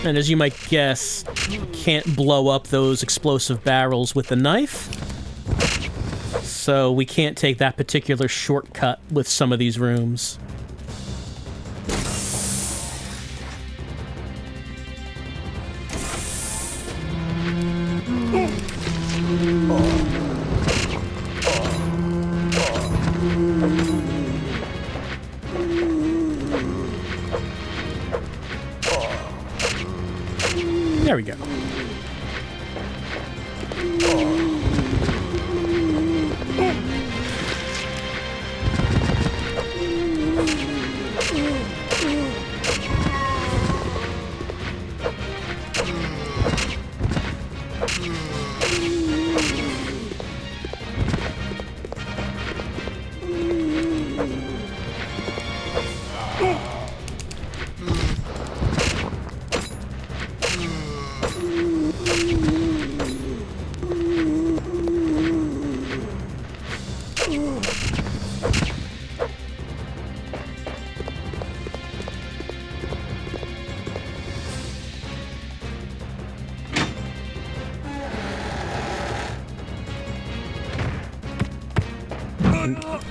And as you might guess, you can't blow up those explosive barrels with the knife. So we can't take that particular shortcut with some of these rooms.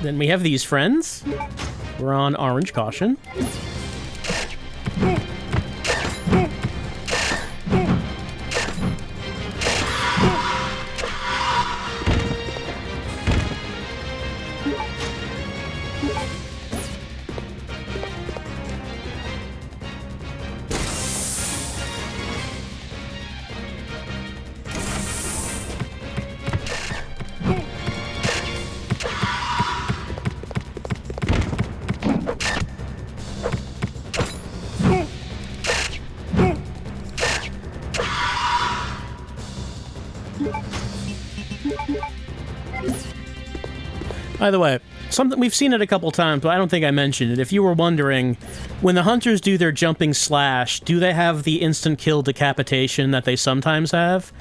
Then we have these friends. We're on orange caution. By the way, something we've seen it a couple times, but I don't think I mentioned it. If you were wondering, when the hunters do their jumping slash, do they have the instant kill decapitation that they sometimes have?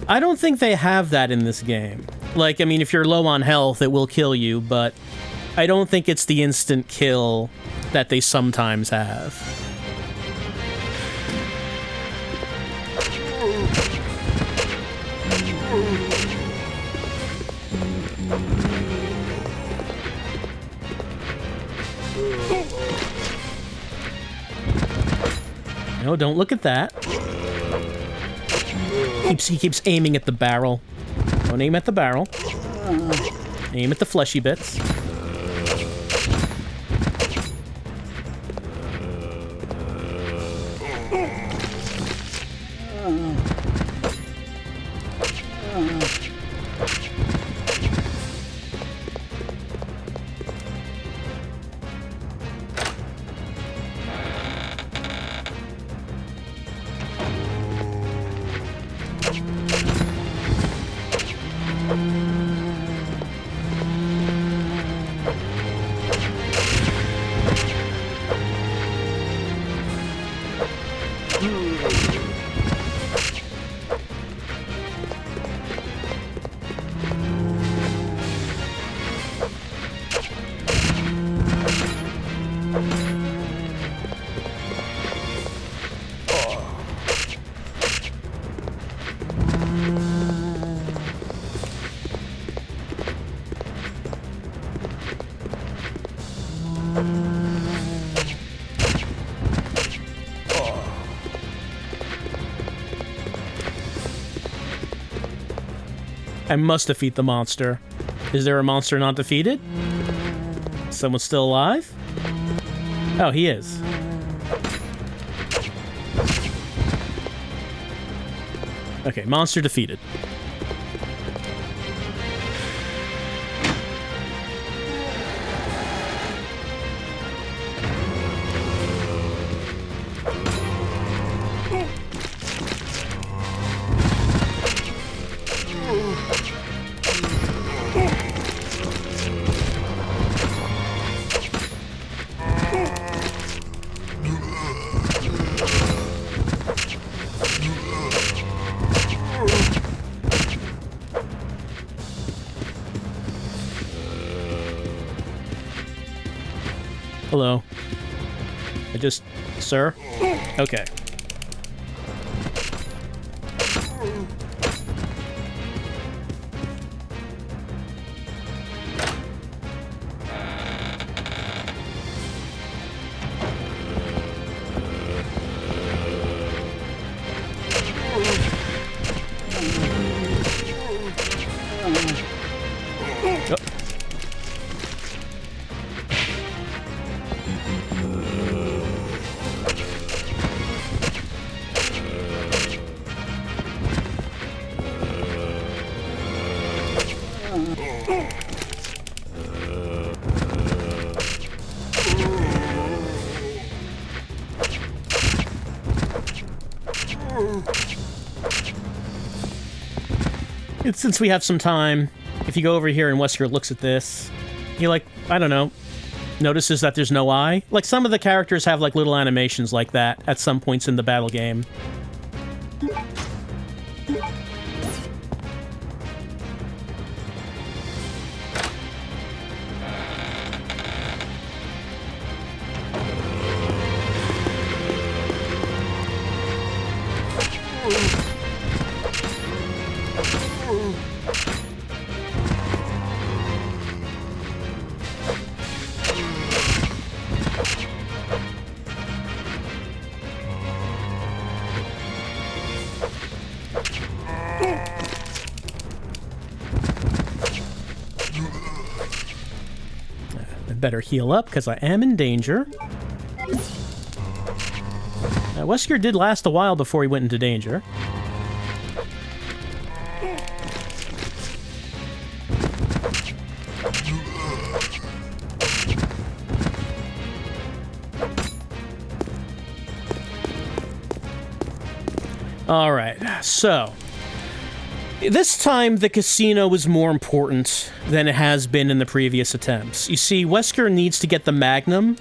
I don't think they have that in this game. Like, I mean, if you're low on health, it will kill you, but I don't think it's the instant kill that they sometimes have. No, don't look at that. He keeps aiming at the barrel. Don't aim at the barrel. Aim at the fleshy bits. I must defeat the monster. Is there a monster not defeated? Someone still alive? Oh, he is. Okay, monster defeated. Hello. Sir? Okay. Since we have some time, if you go over here and Wesker looks at this, he, like, I don't know, notices that there's no eye. Like, some of the characters have, like, little animations like that at some points in the battle game. I better heal up, because I am in danger. Wesker did last a while before he went into danger. Alright, so... this time, the casino was more important than it has been in the previous attempts. You see, Wesker needs to get the Magnum,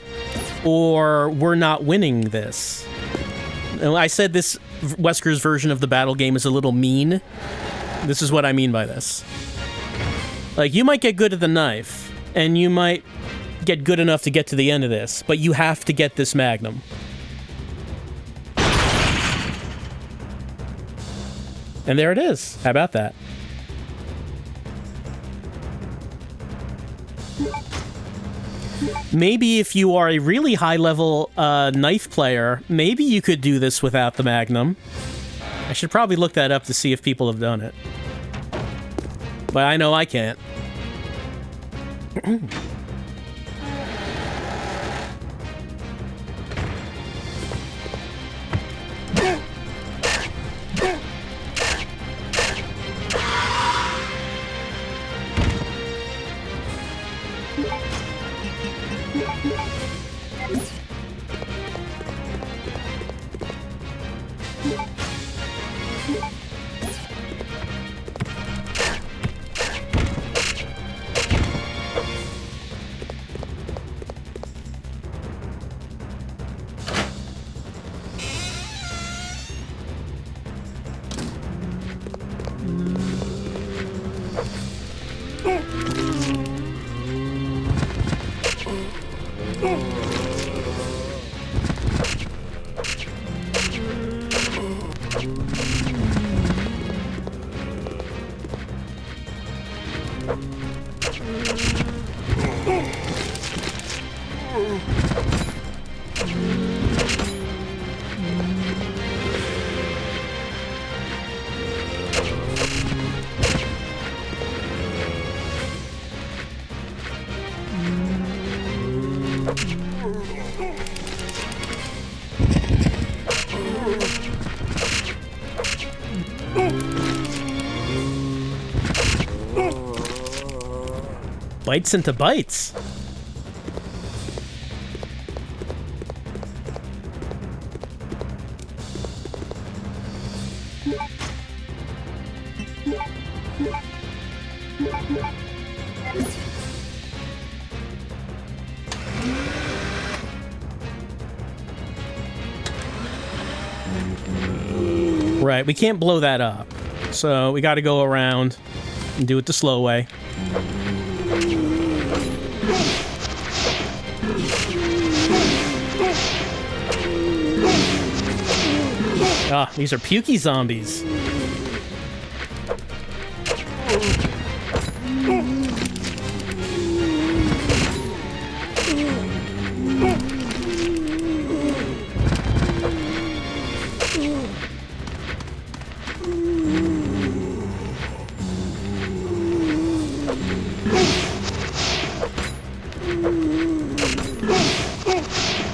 or we're not winning this. I said this Wesker's version of the battle game is a little mean. This is what I mean by this. Like, you might get good at the knife, and you might get good enough to get to the end of this, but you have to get this Magnum. And there it is. How about that? Maybe if you are a really high-level knife player, maybe you could do this without the Magnum. I should probably look that up to see if people have done it. But I know I can't. Bites into bites. Right, we can't blow that up. So we gotta go around and do it the slow way. Ah, these are pukey zombies.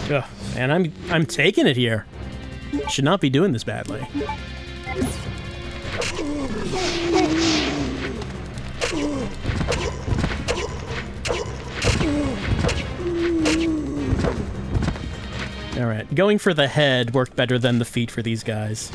Ugh, and I'm taking it here. Should not be doing this badly. Alright, going for the head worked better than the feet for these guys.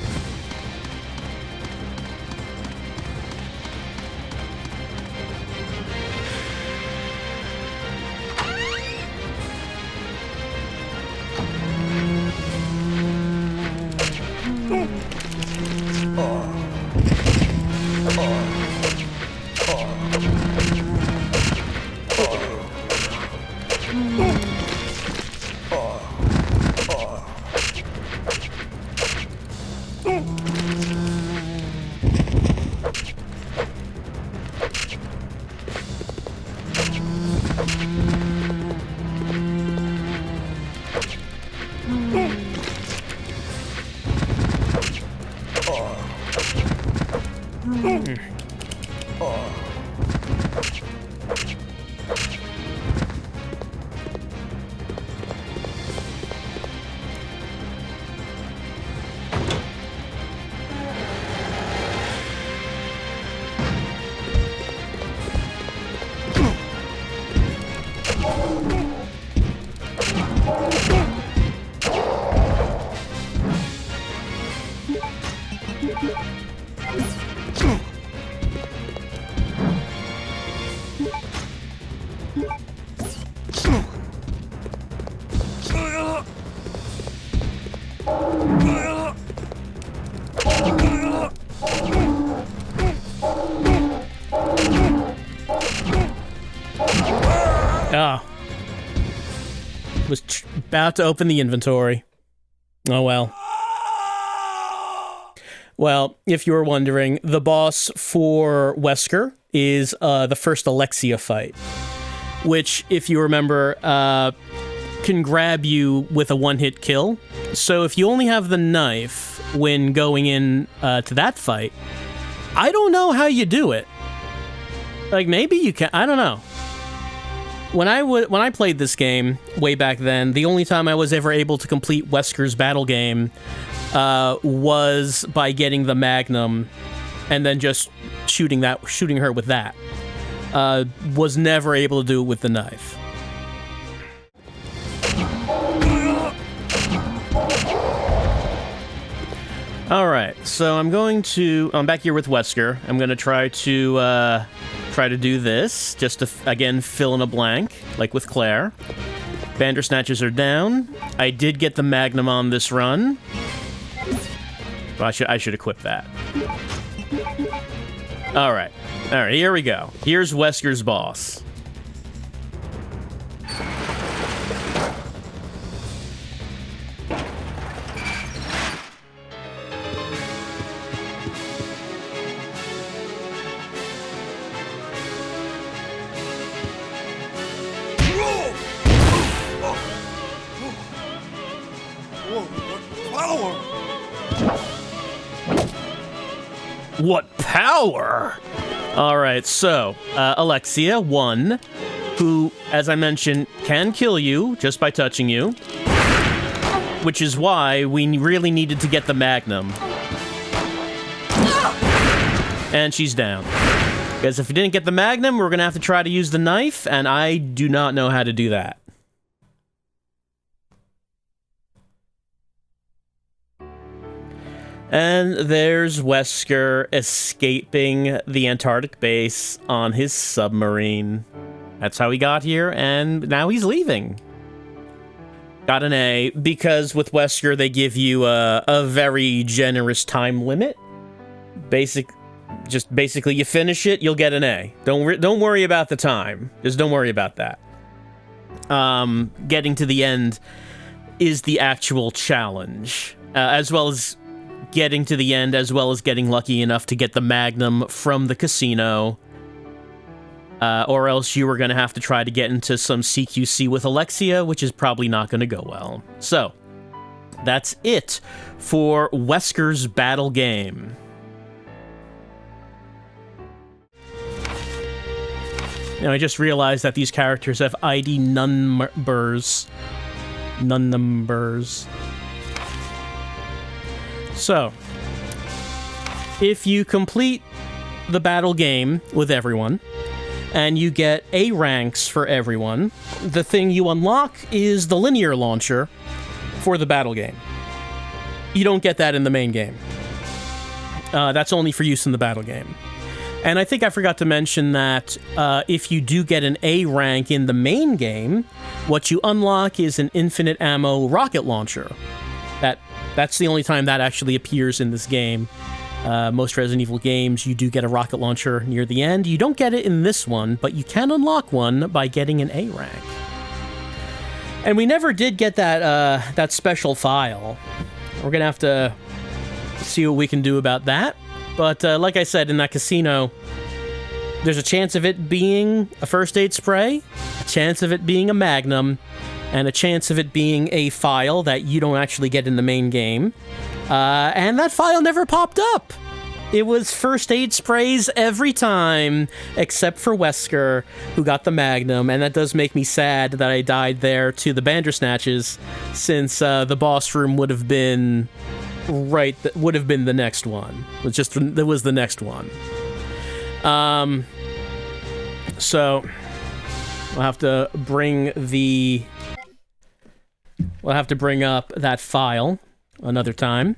Oh. Was about to open the inventory. Oh well. Well, if you were wondering, the boss for Wesker is the first Alexia fight, which, if you remember, can grab you with a one-hit kill. So if you only have the knife when going in to that fight, I don't know how you do it. Like, maybe you can. I don't know. When I played this game way back then, the only time I was ever able to complete Wesker's battle game was by getting the Magnum and then just shooting her with that. Was never able to do it with the knife. All right, so I'm back here with Wesker. I'm going to try to do this, just to, again, fill in a blank, like with Claire. Bandersnatches are down. I did get the Magnum on this run. Well, I should equip that. All right, here we go. Here's Wesker's boss. What power! Alright, so, Alexia, 1, who, as I mentioned, can kill you just by touching you, which is why we really needed to get the Magnum. And she's down. Because if we didn't get the Magnum, we're gonna have to try to use the knife, and I do not know how to do that. And there's Wesker escaping the Antarctic base on his submarine. That's how he got here, and now he's leaving. Got an A, because with Wesker, they give you a very generous time limit. Basically, you finish it, you'll get an A. Don't worry about the time. Just don't worry about that. Getting to the end is the actual challenge, as well as getting to the end, as well as getting lucky enough to get the Magnum from the casino, or else you were going to have to try to get into some CQC with Alexia, which is probably not going to go well. So, that's it for Wesker's battle game. Now, I just realized that these characters have ID numbers. So, if you complete the battle game with everyone, and you get A ranks for everyone, the thing you unlock is the linear launcher for the battle game. You don't get that in the main game. That's only for use in the battle game. And I think I forgot to mention that if you do get an A rank in the main game, what you unlock is an infinite ammo rocket launcher. That's the only time that actually appears in this game. Most Resident Evil games, you do get a rocket launcher near the end. You don't get it in this one, but you can unlock one by getting an A rank. And we never did get that special file. We're gonna have to see what we can do about that. But like I said, in that casino, there's a chance of it being a first aid spray, a chance of it being a Magnum, and a chance of it being a file that you don't actually get in the main game. And that file never popped up. It was first aid sprays every time, except for Wesker, who got the Magnum, and that does make me sad that I died there to the Bandersnatches, since the boss room would have been the next one. It was the next one. So we'll have to bring up that file another time.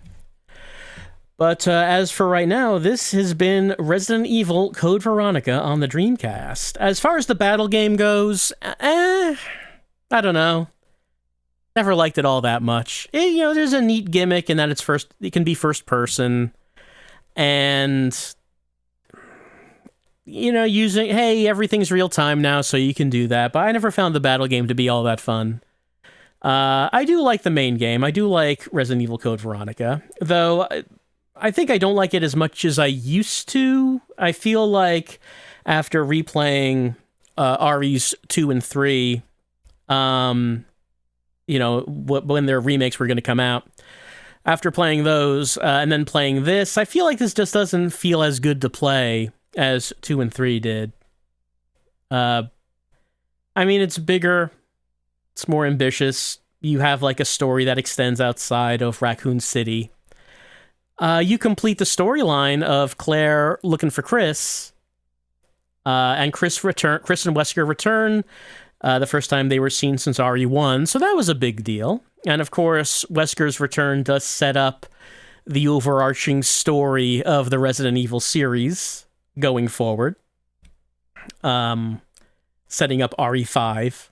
But as for right now, this has been Resident Evil Code Veronica on the Dreamcast. As far as the battle game goes, I don't know. Never liked it all that much. There's a neat gimmick in that it can be first person, and using, hey, everything's real time now, so you can do that. But I never found the battle game to be all that fun. I do like the main game. I do like Resident Evil Code Veronica, though I think I don't like it as much as I used to. I feel like after replaying RE's 2 and 3, when their remakes were going to come out, after playing those and then playing this, I feel like this just doesn't feel as good to play as 2 and 3 did. It's bigger. It's more ambitious. You have like a story that extends outside of Raccoon City. You complete the storyline of Claire looking for Chris, and Chris and Wesker return the first time they were seen since RE1, so that was a big deal. And of course, Wesker's return does set up the overarching story of the Resident Evil series going forward, setting up RE5,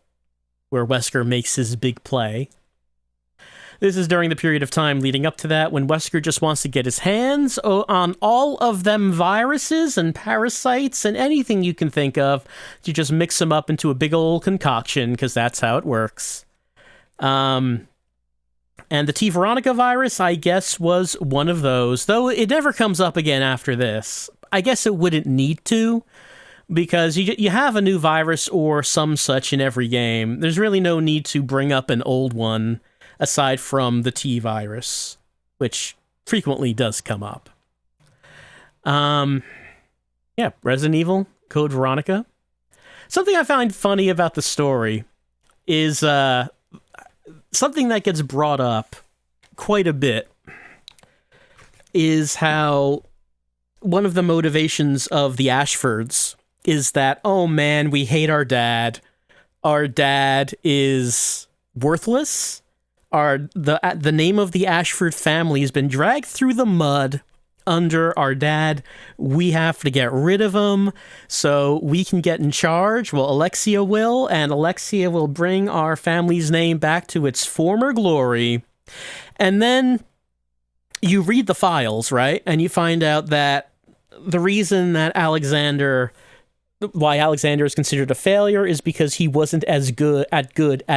where Wesker makes his big play. This is during the period of time leading up to that when Wesker just wants to get his hands on all of them viruses and parasites and anything you can think of to just mix them up into a big old concoction, because that's how it works. And the T. Veronica virus, I guess, was one of those, though it never comes up again after this. I guess it wouldn't need to, because you have a new virus or some such in every game. There's really no need to bring up an old one, aside from the T virus, which frequently does come up. Resident Evil, Code Veronica. Something I find funny about the story is something that gets brought up quite a bit is how one of the motivations of the Ashfords is that, oh man, we hate our dad. Our dad is worthless. The name of the Ashford family has been dragged through the mud under our dad. We have to get rid of him so we can get in charge. Well, Alexia will, and Alexia will bring our family's name back to its former glory. And then you read the files, right? And you find out that the reason that why Alexander is considered a failure is because he wasn't as good at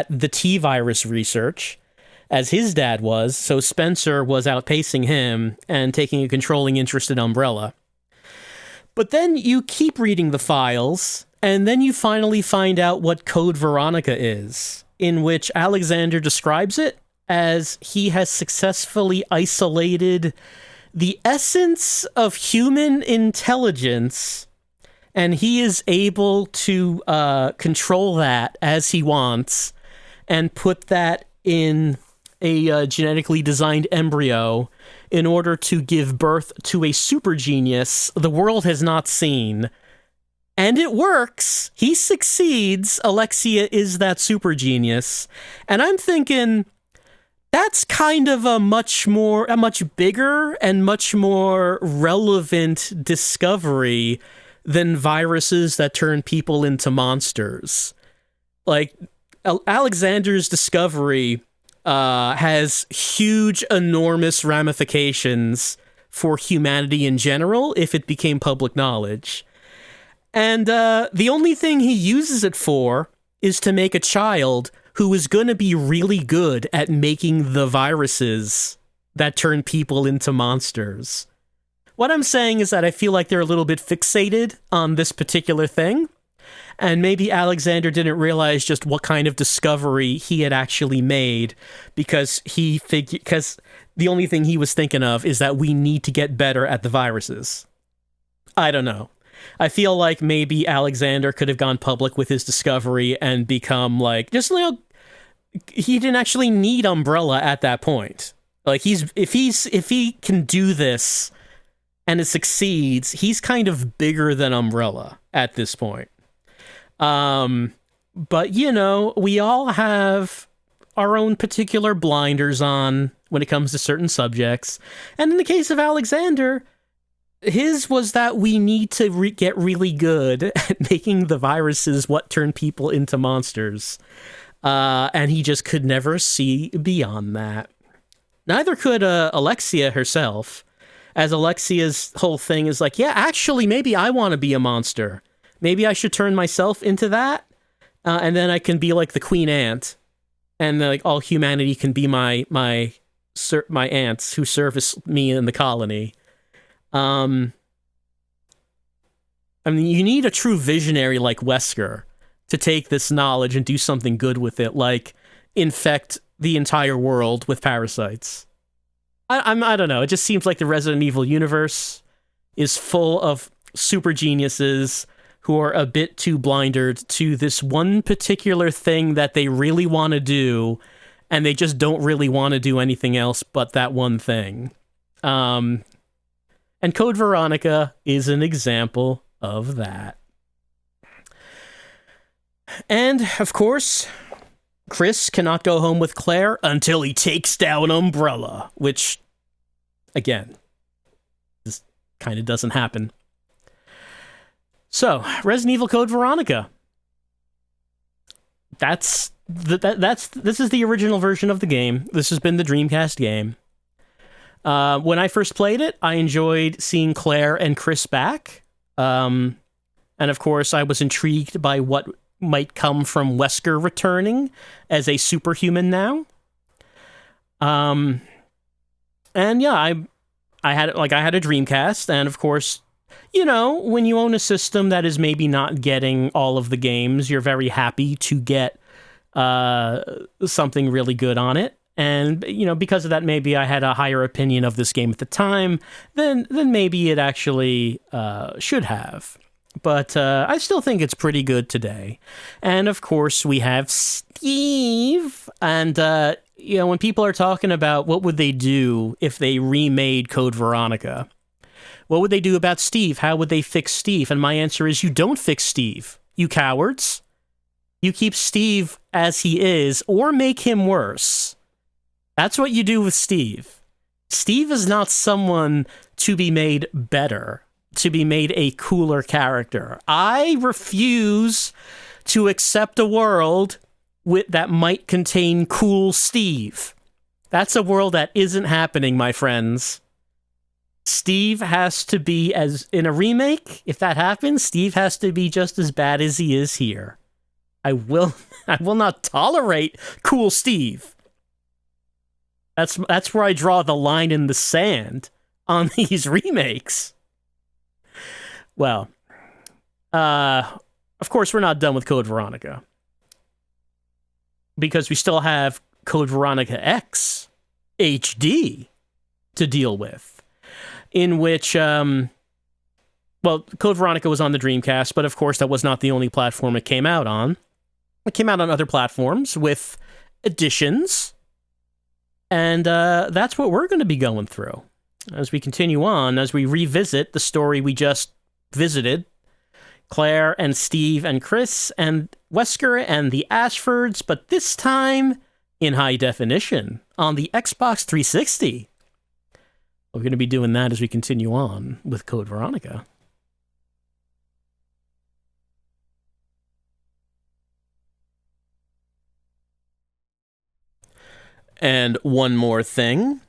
the T-virus research as his dad was, so Spencer was outpacing him and taking a controlling interest in Umbrella. But then you keep reading the files, and then you finally find out what Code Veronica is, in which Alexander describes it as he has successfully isolated the essence of human intelligence, and he is able to control that as he wants and put that in a genetically designed embryo in order to give birth to a super genius the world has not seen. And it works. He succeeds. Alexia is that super genius. And I'm thinking that's kind of a much bigger and much more relevant discovery than viruses that turn people into monsters. Like, Alexander's discovery has huge, enormous ramifications for humanity in general if it became public knowledge. And the only thing he uses it for is to make a child who is going to be really good at making the viruses that turn people into monsters. What I'm saying is that I feel like they're a little bit fixated on this particular thing, and maybe Alexander didn't realize just what kind of discovery he had actually made, because the only thing he was thinking of is that we need to get better at the viruses. I don't know. I feel like maybe Alexander could have gone public with his discovery and become like, he didn't actually need Umbrella at that point. Like, if he can do this and it succeeds, he's kind of bigger than Umbrella at this point. But we all have our own particular blinders on when it comes to certain subjects. And in the case of Alexander, his was that we need to get really good at making the viruses what turn people into monsters. And he just could never see beyond that. Neither could Alexia herself. as Alexia's whole thing is like, yeah, actually, maybe I want to be a monster. Maybe I should turn myself into that, and then I can be like the queen ant, and like all humanity can be my ants who service me in the colony. I mean, you need a true visionary like Wesker to take this knowledge and do something good with it, like infect the entire world with parasites. I don't know. It just seems like the Resident Evil universe is full of super geniuses who are a bit too blinded to this one particular thing that they really want to do, and they just don't really want to do anything else but that one thing. And Code Veronica is an example of that. And, of course, Chris cannot go home with Claire until he takes down Umbrella, which, again, this kind of doesn't happen. So, Resident Evil Code Veronica. This is the original version of the game. This has been the Dreamcast game. When I first played it, I enjoyed seeing Claire and Chris back. And of course, I was intrigued by what might come from Wesker returning as a superhuman now. And yeah, I had a Dreamcast, and of course, you know, when you own a system that is maybe not getting all of the games, you're very happy to get something really good on it. And, you know, because of that, maybe I had a higher opinion of this game at the time than maybe it actually should have. But I still think it's pretty good today. And, of course, we have Steve. And, you know, when people are talking about what would they do if they remade Code Veronica, what would they do about Steve? How would they fix Steve? And my answer is, you don't fix Steve, you cowards. You keep Steve as he is, or make him worse. That's what you do with Steve. Steve is not someone to be made better, to be made a cooler character. I refuse to accept a world that might contain cool Steve. That's a world that isn't happening, my friends. Steve has to be, as in a remake, if that happens, Steve has to be just as bad as he is here. I will not tolerate cool Steve. That's where I draw the line in the sand on these remakes. Well, of course, we're not done with Code Veronica, because we still have Code Veronica X HD to deal with, in which, Code Veronica was on the Dreamcast, but of course that was not the only platform it came out on. It came out on other platforms with additions, and that's what we're going to be going through as we continue on, as we revisit the story we just visited. Claire and Steve and Chris and Wesker and the Ashfords, but this time in high definition on the Xbox 360. We're going to be doing that as we continue on with Code Veronica. And one more thing.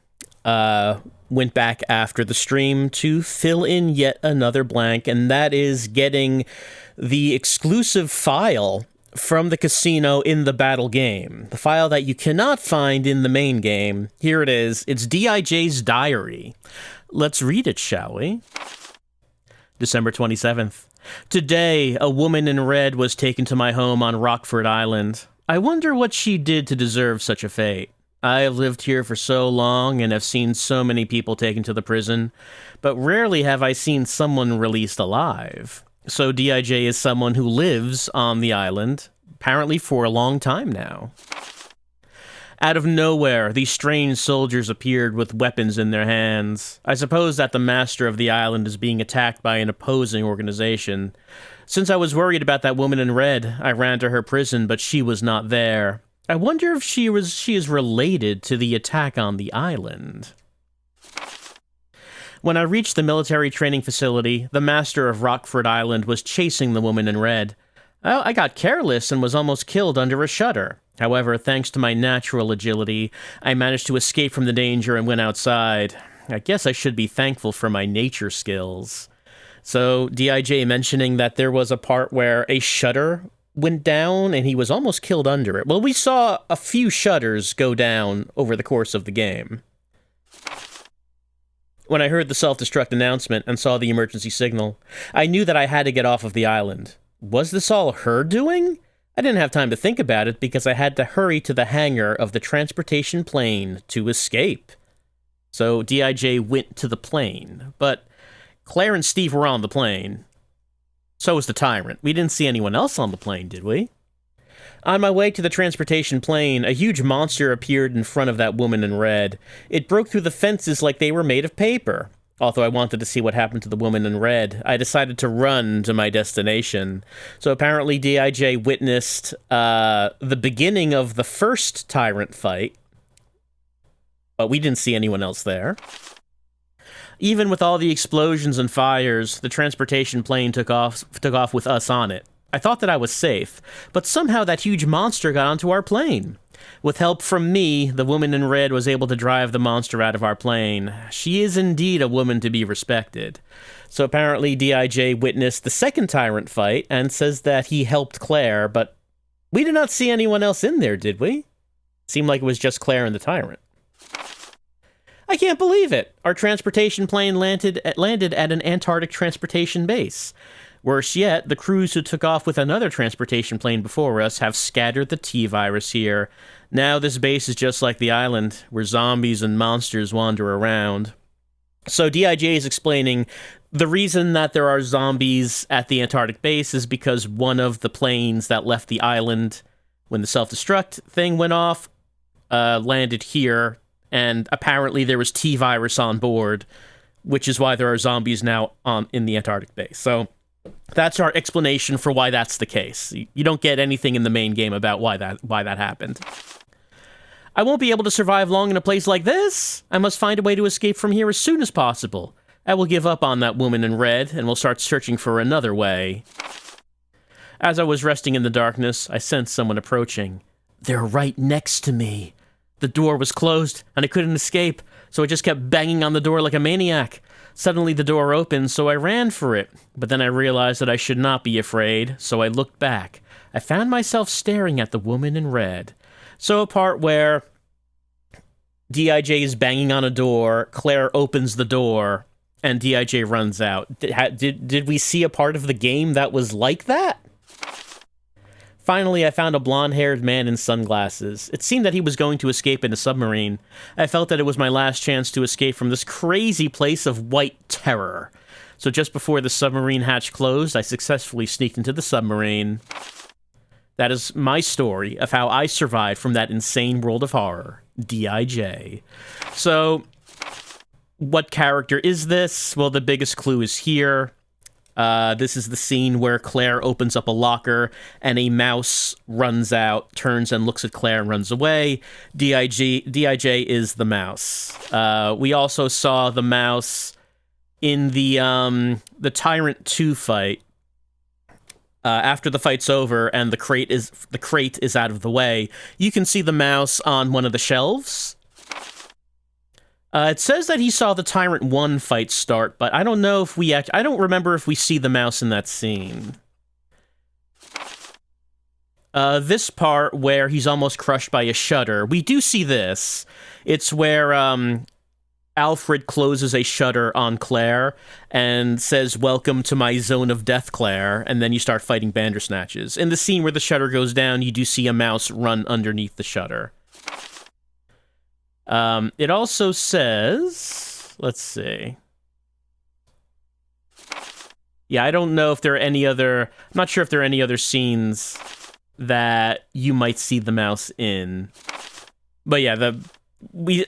Went back after the stream to fill in yet another blank, and that is getting the exclusive file from the casino in the battle game. The file that you cannot find in the main game. Here it is. It's DIJ's diary. Let's read it, shall we? December 27th. Today, a woman in red was taken to my home on Rockford Island. I wonder what she did to deserve such a fate. I have lived here for so long and have seen so many people taken to the prison, but rarely have I seen someone released alive. So DIJ is someone who lives on the island, apparently for a long time now. Out of nowhere, these strange soldiers appeared with weapons in their hands. I suppose that the master of the island is being attacked by an opposing organization. Since I was worried about that woman in red, I ran to her prison, but she was not there. I wonder if she is related to the attack on the island. When I reached the military training facility, the master of Rockford Island was chasing the woman in red. I got careless and was almost killed under a shutter. However, thanks to my natural agility, I managed to escape from the danger and went outside. I guess I should be thankful for my nature skills. So, DIJ mentioning that there was a part where a shutter went down and he was almost killed under it. Well, we saw a few shutters go down over the course of the game. When I heard the self-destruct announcement and saw the emergency signal, I knew that I had to get off of the island. Was this all her doing? I didn't have time to think about it because I had to hurry to the hangar of the transportation plane to escape. So DIJ went to the plane, but Claire and Steve were on the plane. So was the Tyrant. We didn't see anyone else on the plane, did we? On my way to the transportation plane, a huge monster appeared in front of that woman in red. It broke through the fences like they were made of paper. Although I wanted to see what happened to the woman in red, I decided to run to my destination. So apparently DIJ witnessed the beginning of the first Tyrant fight, but we didn't see anyone else there. Even with all the explosions and fires, the transportation plane took off with us on it. I thought that I was safe, but somehow that huge monster got onto our plane. With help from me, the woman in red was able to drive the monster out of our plane. She is indeed a woman to be respected. So apparently DIJ witnessed the second Tyrant fight and says that he helped Claire, but we did not see anyone else in there, did we? Seemed like it was just Claire and the Tyrant. I can't believe it! Our transportation plane landed at an Antarctic transportation base. Worse yet, the crews who took off with another transportation plane before us have scattered the T-virus here. Now this base is just like the island, where zombies and monsters wander around. So DIJ is explaining the reason that there are zombies at the Antarctic base is because one of the planes that left the island when the self-destruct thing went off landed here, and apparently there was T-virus on board, which is why there are zombies now in the Antarctic base. So that's our explanation for why that's the case. You don't get anything in the main game about why that happened. I won't be able to survive long in a place like this. I must find a way to escape from here as soon as possible. I will give up on that woman in red, and will start searching for another way. As I was resting in the darkness, I sensed someone approaching. They're right next to me. The door was closed, and I couldn't escape, so I just kept banging on the door like a maniac. Suddenly the door opened, so I ran for it. But then I realized that I should not be afraid, so I looked back. I found myself staring at the woman in red. So a part where DIJ is banging on a door, Claire opens the door, and DIJ runs out. Did we see a part of the game that was like that? Finally, I found a blonde-haired man in sunglasses. It seemed that he was going to escape in a submarine. I felt that it was my last chance to escape from this crazy place of white terror. So just before the submarine hatch closed, I successfully sneaked into the submarine. That is my story of how I survived from that insane world of horror. DIJ. So, what character is this? Well, the biggest clue is here. This is the scene where Claire opens up a locker and a mouse runs out, turns and looks at Claire and runs away. DIJ is the mouse. We also saw the mouse in the Tyrant 2 fight. After the fight's over and the crate is out of the way, you can see the mouse on one of the shelves. It says that he saw the Tyrant 1 fight start, but I don't know if I don't remember if we see the mouse in that scene. This part where he's almost crushed by a shutter, we do see this. It's where Alfred closes a shutter on Claire and says, "Welcome to my zone of death, Claire," and then you start fighting Bandersnatches. In the scene where the shutter goes down, you do see a mouse run underneath the shutter. It also says, let's see. Yeah, I don't know if there are any other, I'm not sure if there are any other scenes that you might see the mouse in. But yeah,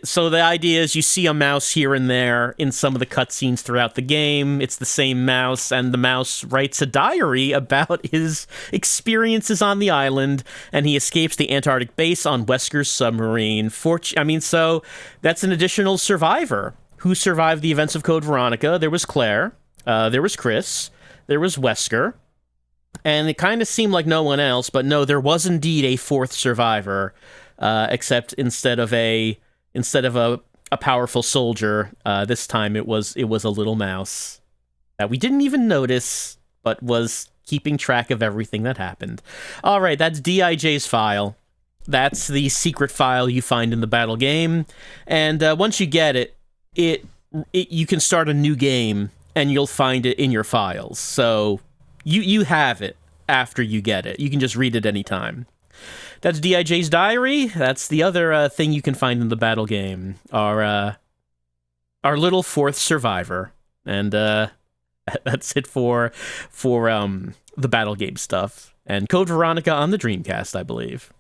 so the idea is you see a mouse here and there in some of the cutscenes throughout the game. It's the same mouse, and the mouse writes a diary about his experiences on the island, and he escapes the Antarctic base on Wesker's submarine. So that's an additional survivor who survived the events of Code Veronica. There was Claire, there was Chris, there was Wesker, and it kind of seemed like no one else, but no, there was indeed a fourth survivor, except instead of a a powerful soldier. This time it was a little mouse that we didn't even notice, but was keeping track of everything that happened. All right, that's DIJ's file. That's the secret file you find in the battle game, and once you get it, you can start a new game, and you'll find it in your files. So you have it after you get it. You can just read it anytime. That's DIJ's diary. That's the other thing you can find in the battle game. Our little fourth survivor, and that's it for the battle game stuff. And Code Veronica on the Dreamcast, I believe.